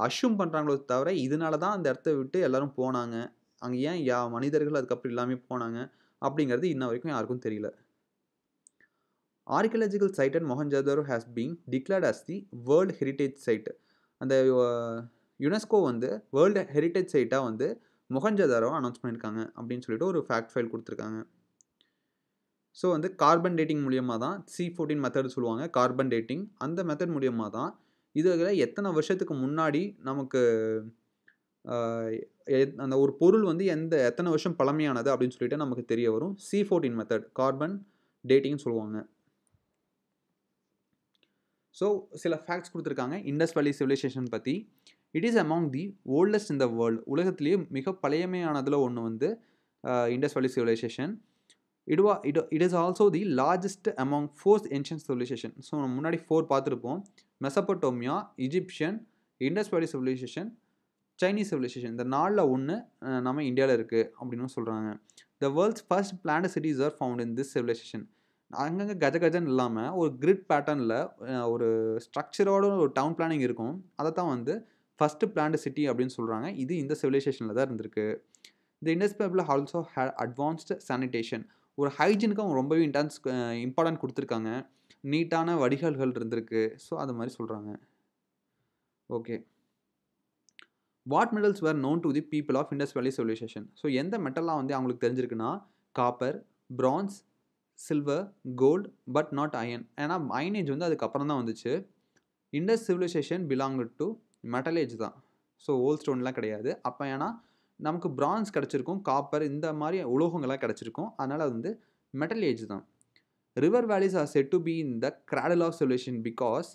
அஷ்யூம் பண்ணுறாங்களோ தவிர இதனால தான் அந்த இடத்த விட்டு எல்லோரும் போனாங்க, அங்கே ஏன் மனிதர்கள் அதுக்கப்புறம் இல்லாமல் போனாங்க அப்படிங்கிறது இன்ன வரைக்கும் யாருக்கும் தெரியல. Archaeological site at Mohenjodaro has been declared as the world heritage site. அந்த யுனெஸ்கோ வந்து வேர்ல்டு ஹெரிட்டேஜ் சைட்டாக வந்து மொஹஞ்சதாரோ அனௌன்ஸ் பண்ணியிருக்காங்க அப்படின்னு சொல்லிட்டு ஒரு ஃபேக்ட் ஃபைல் கொடுத்துருக்காங்க. ஸோ வந்து கார்பன் டேட்டிங் மூலியமாக தான் C14 மெத்தட் சொல்லுவாங்க. கார்பன் டேட்டிங் அந்த மெத்தட் மூலியமாக தான் இதில் எத்தனை வருஷத்துக்கு முன்னாடி நமக்கு அந்த ஒரு பொருள் வந்து எத்தனை வருஷம் பழமையானது அப்படின்னு சொல்லிட்டு நமக்கு தெரிய வரும். C14 மெத்தட் கார்பன் டேட்டிங்னு சொல்லுவாங்க. ஸோ சில ஃபேக்ட்ஸ் கொடுத்துருக்காங்க இண்டஸ் வேலி சிவிலைசேஷன் பற்றி. It is among the oldest in the world. உலகத்திலேயே மிக பழையமையானதில் ஒன்று வந்து Indus valley civilisation. It is also the largest among 4th ancient civilisation. So நம்ம முன்னாடி 4 பார்த்துருப்போம். Mesopotamia, Egyptian, Indus valley civilisation, Chinese civilisation. இந்த 4ல் ஒன்று நம்ம இந்தியாவில் இருக்குது அப்படின்னு சொல்கிறாங்க. The world's first planned cities are found in this civilisation. அங்கங்கே கஜன்னு இல்லாமல் ஒரு கிரிட் பேட்டர்னில் ஒரு ஸ்ட்ரக்சரோட ஒரு டவுன் பிளானிங் இருக்கும். அதை தான் வந்து ஃபஸ்ட்டு பிளான்ட் சிட்டி அப்படின்னு சொல்கிறாங்க. இது இந்த சிவிலைசேஷனில் தான் இருந்திருக்கு. The Indus people also had advanced sanitation. ஒரு ஹைஜீனுக்கு அவங்க ரொம்பவே இம்பார்ட்டன்ட் கொடுத்துருக்காங்க. நீட்டான வடிகால்கள் இருந்திருக்கு. ஸோ அது மாதிரி சொல்கிறாங்க. Okay, what metals were known to the people of Indus valley civilisation. So எந்த மெட்டல்லாம் வந்து அவங்களுக்கு தெரிஞ்சிருக்குன்னா copper, bronze, silver, gold, but not iron. ஏன்னா அயனேஜ் வந்து அதுக்கப்புறம் தான் வந்துச்சு. Indus civilisation belong to metal age தான். ஸோ ஓல்ட் ஸ்டோன்லாம் கிடையாது. அப்போ ஏன்னா நமக்கு பிரான்ஸ் கிடச்சிருக்கும், காப்பர் இந்த மாதிரி உலோகங்கள்லாம் கிடச்சிருக்கும். அதனால் அது வந்து மெட்டல் ஏஜ் தான். River valleys are said to be in the cradle of civilisation because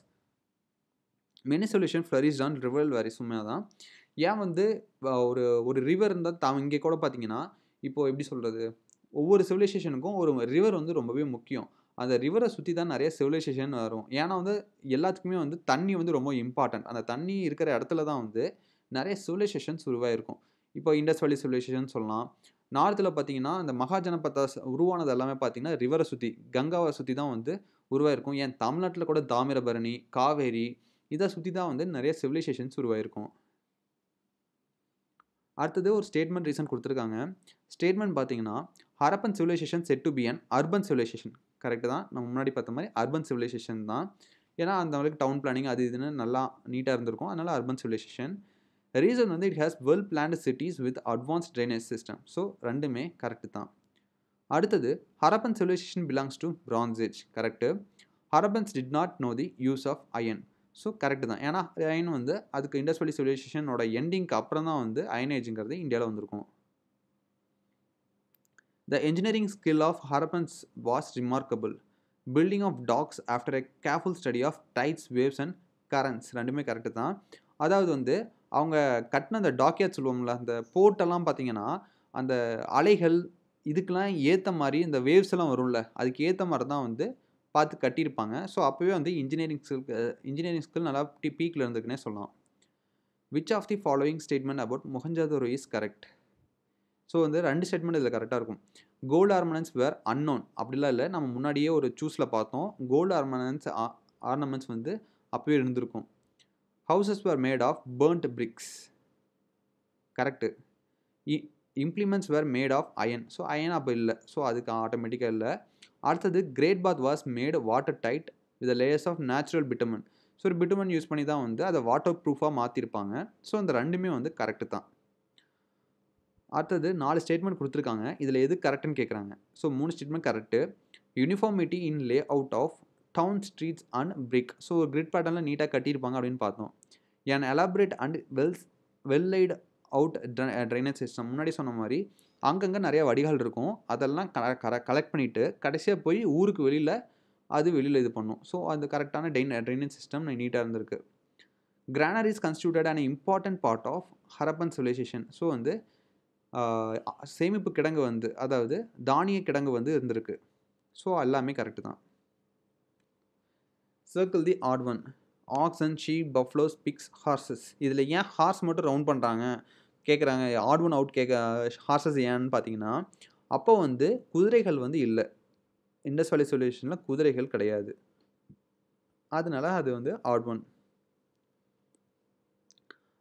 many civilisation flourished on river valleys. உண்மையாக தான். ஏன் வந்து ஒரு ரிவர் இருந்தால் இங்கே கூட பார்த்தீங்கன்னா இப்போது எப்படி சொல்கிறது, ஒவ்வொரு சிவிலைசேஷனுக்கும் ஒரு ரிவர் வந்து ரொம்பவே முக்கியம். அந்த ரிவரை சுற்றி தான் நிறைய சிவிலைசேஷன் வரும். ஏன்னா வந்து எல்லாத்துக்குமே வந்து தண்ணி வந்து ரொம்ப இம்பார்ட்டன்ட். அந்த தண்ணி இருக்கிற இடத்துல தான் வந்து நிறைய சிவிலைசேஷன்ஸ் உருவாயிருக்கும். இப்போ இண்டஸ் வேலி சிவிலைசேஷன் சொல்லலாம். நார்த்தில் பார்த்தீங்கன்னா இந்த மகாஜனபதா உருவானது எல்லாமே பார்த்தீங்கன்னா ரிவரை சுற்றி, கங்காவை சுற்றி தான் வந்து உருவாயிருக்கும். ஏன் தமிழ்நாட்டில் கூட தாமிரபரணி, காவேரி இதை சுற்றி தான் வந்து நிறைய சிவிலைசேஷன்ஸ் உருவாயிருக்கும். அடுத்தது ஒரு ஸ்டேட்மெண்ட் ரீசன் கொடுத்துருக்காங்க. ஸ்டேட்மெண்ட் பார்த்தீங்கன்னா Harappan civilisation said to be an urban civilisation. Correct தான். நம்ம முன்னாடி பார்த்த மாதிரி அர்பன் சிவிலைசேஷன் தான். ஏன்னா அந்த அளவுக்கு டவுன் பிளானிங் அது இதுன்னு நல்லா நீட்டாக இருந்திருக்கும். அதனால் அர்பன் சிவிலைசேஷன். ரீசன் வந்து it has well planned cities with advanced drainage system. So ரெண்டுமே கரெக்டு தான். அடுத்தது Harappan civilisation belongs to bronze age. Correct. Harappans did not know the use of iron. So correct தான். ஏன்னா அயன் வந்து அதுக்கு இண்டஸ் வேலி சிவிலைசேஷனோட எண்டிங்க்கு அப்புறம் தான் வந்து அயன் ஏஜுங்கிறது இந்தியாவில் வந்திருக்கும். The engineering skill of Harappans was remarkable. Building of docks after a careful study of tides, waves and currents. ரெண்டுமே கரெக்டு தான். அதாவது வந்து அவங்க கட்டின அந்த டாக்யார்ட் சொல்லுவோம்ல, அந்த போர்ட்டெல்லாம் பார்த்தீங்கன்னா அந்த அலைகள் இதுக்கெல்லாம் ஏற்ற மாதிரி இந்த வேவ்ஸ் எல்லாம் வரும்ல, அதுக்கு ஏற்ற மாதிரி தான் வந்து பார்த்து கட்டியிருப்பாங்க. ஸோ அப்போவே வந்து இன்ஜினியரிங் ஸ்கில் நல்லா பீக்கில் இருந்துக்குன்னே சொல்லலாம். Which of the following statement about Mohenjodaro is correct. So வந்து 2 ஸ்டேட்மெண்ட் இதில் கரெக்டாக இருக்கும். கோல்டு ஆர்னமெண்ட்ஸ் வேர் அன்னோன் அப்படிலாம் இல்லை. நம்ம முன்னாடியே ஒரு சூஸில் பார்த்தோம். கோல்டு ஆர்னமெண்ட்ஸ் வந்து அப்போவே இருந்திருக்கும். Houses were made of burnt bricks. Correct. Implements were made of iron. So iron அப்போ இல்லை. ஸோ அதுக்கு ஆட்டோமேட்டிக்காக இல்லை. அடுத்தது great bath was made water tight with layers of natural bitumen. So ஒரு பிட்டமன் யூஸ் பண்ணி தான் வந்து அதை வாட்டர் ப்ரூஃபாக மாற்றிருப்பாங்க. ஸோ அந்த ரெண்டுமே வந்து கரெக்டு தான். அடுத்தது 4 ஸ்டேட்மெண்ட் குடுத்துருக்காங்க. இதில எது கரெக்ட்ன்னு கேட்குறாங்க. So 3 statement correct. Uniformity in layout of town streets and brick. So ஒரு கிரிட் பேட்டர்ன்ல நீட்டா கட்டியிருப்பாங்க அப்படின்னு பார்த்தோம். An elaborate and well laid out drainage system. முன்னாடி சொன்ன மாரி அங்கங்க நெறைய வடிகால் இருக்கும். அதெல்லாம் கலெக்ட் பண்ணிட்டு கடைசியா போய் ஊருக்கு வெளியில வெளியில இது பண்ணும். ஸோ அந்த கரெக்ட்டான ட்ரைனேஜ் சிஸ்டம் நீட்டா இருந்திருக்கு. Granaries constituted an important part of Harappan civilisation. So வந்து சேமிப்பு கிடங்கு வந்து அதாவது தானிய கிடங்கு வந்து இருந்திருக்கு. ஸோ எல்லாமே கரெக்ட் தான். Circle the odd one. Oxen, sheep, buffaloes, pigs, horses. இதில் ஏன் ஹார்ஸ் மட்டும் ரவுண்ட் பண்ணுறாங்க கேட்குறாங்க. ஆட் ஒன் அவுட் ஹார்சஸ் ஏன்னு பார்த்தீங்கன்னா, அப்போ வந்து குதிரைகள் வந்து இல்லை. இண்டஸ் வேலி சிவிலைசேஷனில் குதிரைகள் கிடையாது. அதனால அது வந்து ஆட் ஒன்.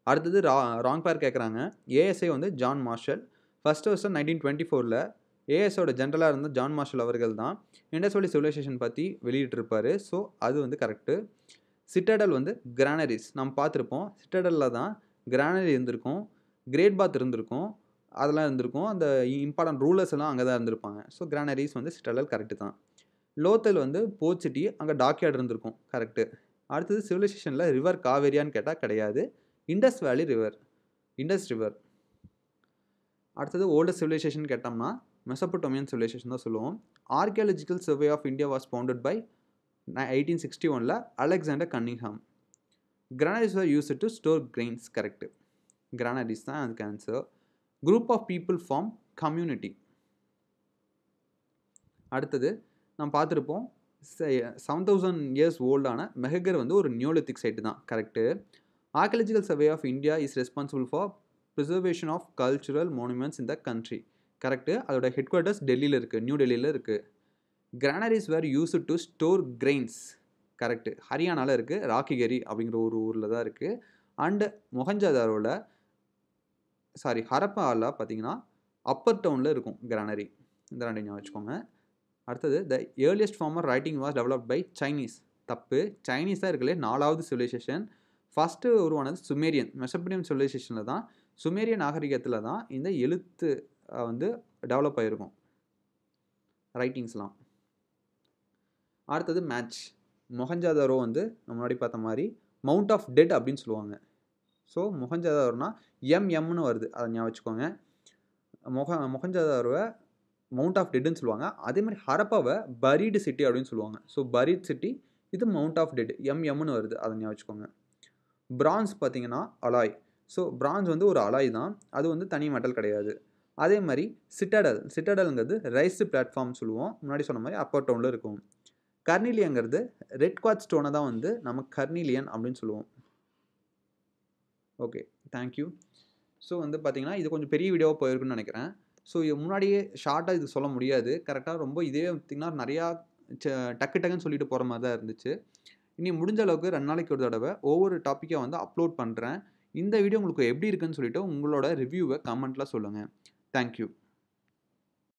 அடுத்தது ராங் பேர் கேட்குறாங்க. ஏஎஸ்ஐ வந்து ஜான் மார்ஷல். ஃபர்ஸ்ட் வருஷம் 1924ல் ஏஎஸ்ஓட ஜென்ரலாக இருந்த ஜான் மார்ஷல் அவர்கள் தான் இண்டஸ் வேலி சிவிலைசேஷன் பற்றி வெளியிட்டிருப்பார். ஸோ அது வந்து கரெக்டு. சிட்டடல் வந்து கிரானரிஸ் நம்ம பார்த்துருப்போம். சிட்டடலில் தான் கிரானரி இருந்திருக்கும், கிரேட் பாத் இருந்திருக்கும், அதெல்லாம் இருந்திருக்கும். அந்த இம்பார்ட்டன்ட் ரூலர்ஸ் எல்லாம் அங்கே தான் இருந்திருப்பாங்க. ஸோ கிரானரிஸ் வந்து சிட்டடல் கரெக்டு தான். லோத்தல் வந்து போர்ட் சிட்டி, அங்கே டாக்யார்டு இருந்திருக்கும். கரெக்டு. அடுத்தது சிவிலைசேஷனில் ரிவர் காவேரியான்னு கேட்டால் கிடையாது. Indus valley river, Indus river. அடுத்தது ஓல்டஸ்ட் சிவிலைசேஷன் கேட்டோம்னா மெசபடோமியன் சிவிலைசேஷன் தான் சொல்லுவோம். Archaeological survey of India was founded by 1861ல் Alexander Cunningham. Granaries are used to store grains. Correct. Granaries தான் அதுக்கு answer. Group of people form community. அடுத்தது நம்ம பார்த்துருப்போம் 7000 இயர்ஸ் ஓல்டான மெஹகர் வந்து ஒரு நியோலித்திக் சைட்டு தான். Correct. Archaeological survey of India is responsible for preservation of cultural monuments in the country. Correct. அதோட ஹெட் குவார்ட்டர்ஸ் டெல்லியில் இருக்குது, நியூ டெல்லியில் இருக்குது. Granaries where used to store grains. Correct. ஹரியானாவில் இருக்குது, ராக்கிகரி அப்படிங்கிற ஒரு ஊரில் தான் இருக்குது. அண்டு மொஹஞ்சதாரோவில் ஹரப்பாவில் பார்த்தீங்கன்னா அப்பர் டவுனில் இருக்கும் கிரானரி. இந்த ரெண்டு ஞாபகம் வச்சுக்கோங்க. அடுத்தது the earliest form of writing was developed by Chinese. தப்பு. சைனீஸ் தான் இருக்கலே 4வது சிவிலைசேஷன். ஃபஸ்ட்டு உருவானது சுமேரியன். மெசபடோமியன் சிவிலைசேஷனில் தான், சுமேரியன் நாகரிகத்தில் தான் இந்த எழுத்து வந்து டெவலப் ஆகிருக்கும், ரைட்டிங்ஸ்லாம். அடுத்தது மேட்ச். மொஹஞ்சதாரோ வந்து நம்ம முன்னாடி பார்த்த மாதிரி மவுண்ட் ஆஃப் டெட் அப்படின்னு சொல்லுவாங்க. ஸோ மொஹஞ்சதாரோனா எம்எம்னு வருது, அதை ஞாபகம் வச்சுக்கோங்க. மொஹஞ்சதாரோவை மவுண்ட் ஆஃப் டெட்னு சொல்லுவாங்க. அதே மாதிரி ஹரப்பாவை பரீடு சிட்டி அப்படின்னு சொல்லுவாங்க. ஸோ பரீட் சிட்டி, இது மவுண்ட் ஆஃப் டெட், எம்எம்னு வருது, அதை ஞாபகம் வச்சுக்கோங்க. பிரான்ஸ் பார்த்தீங்கன்னா அலாய். ஸோ பிரான்ஸ் வந்து ஒரு அலாய் தான், அது வந்து தனி மெட்டல் கிடையாது. அதே மாதிரி சிட்டடல்ங்கிறது ரைஸ்டு பிளாட்ஃபார்ம் சொல்லுவோம். முன்னாடி சொன்ன மாதிரி அப்பர் டவுனில் இருக்கும். கர்னிலியங்கிறது ரெட் குவார்ட்ஸ் ஸ்டோனை தான் வந்து நம்ம கர்னிலியன் அப்படின்னு சொல்லுவோம். Okay, thank you. ஸோ வந்து பார்த்தீங்கன்னா இது கொஞ்சம் பெரிய வீடியோவாக போயிருக்குன்னு நினைக்கிறேன். ஸோ இது முன்னாடியே ஷார்ட்டாக இது சொல்ல முடியாது. கரெக்டாக ரொம்ப இதே பார்த்திங்கன்னா நிறையா டக்குன்னு சொல்லிட்டு போகிற மாதிரி தான் இருந்துச்சு. இனி முடிஞ்ச அளவுக்கு 2 நாளைக்கு ஒரு தடவை ஒவ்வொரு டாப்பிக்காக வந்து அப்லோட் பண்ணுறேன். இந்த வீடியோ உங்களுக்கு எப்படி இருக்குன்னு சொல்லிட்டு உங்களோட ரிவ்யூவை கமெண்ட்டில் சொல்லுங்கள். தேங்க்யூ.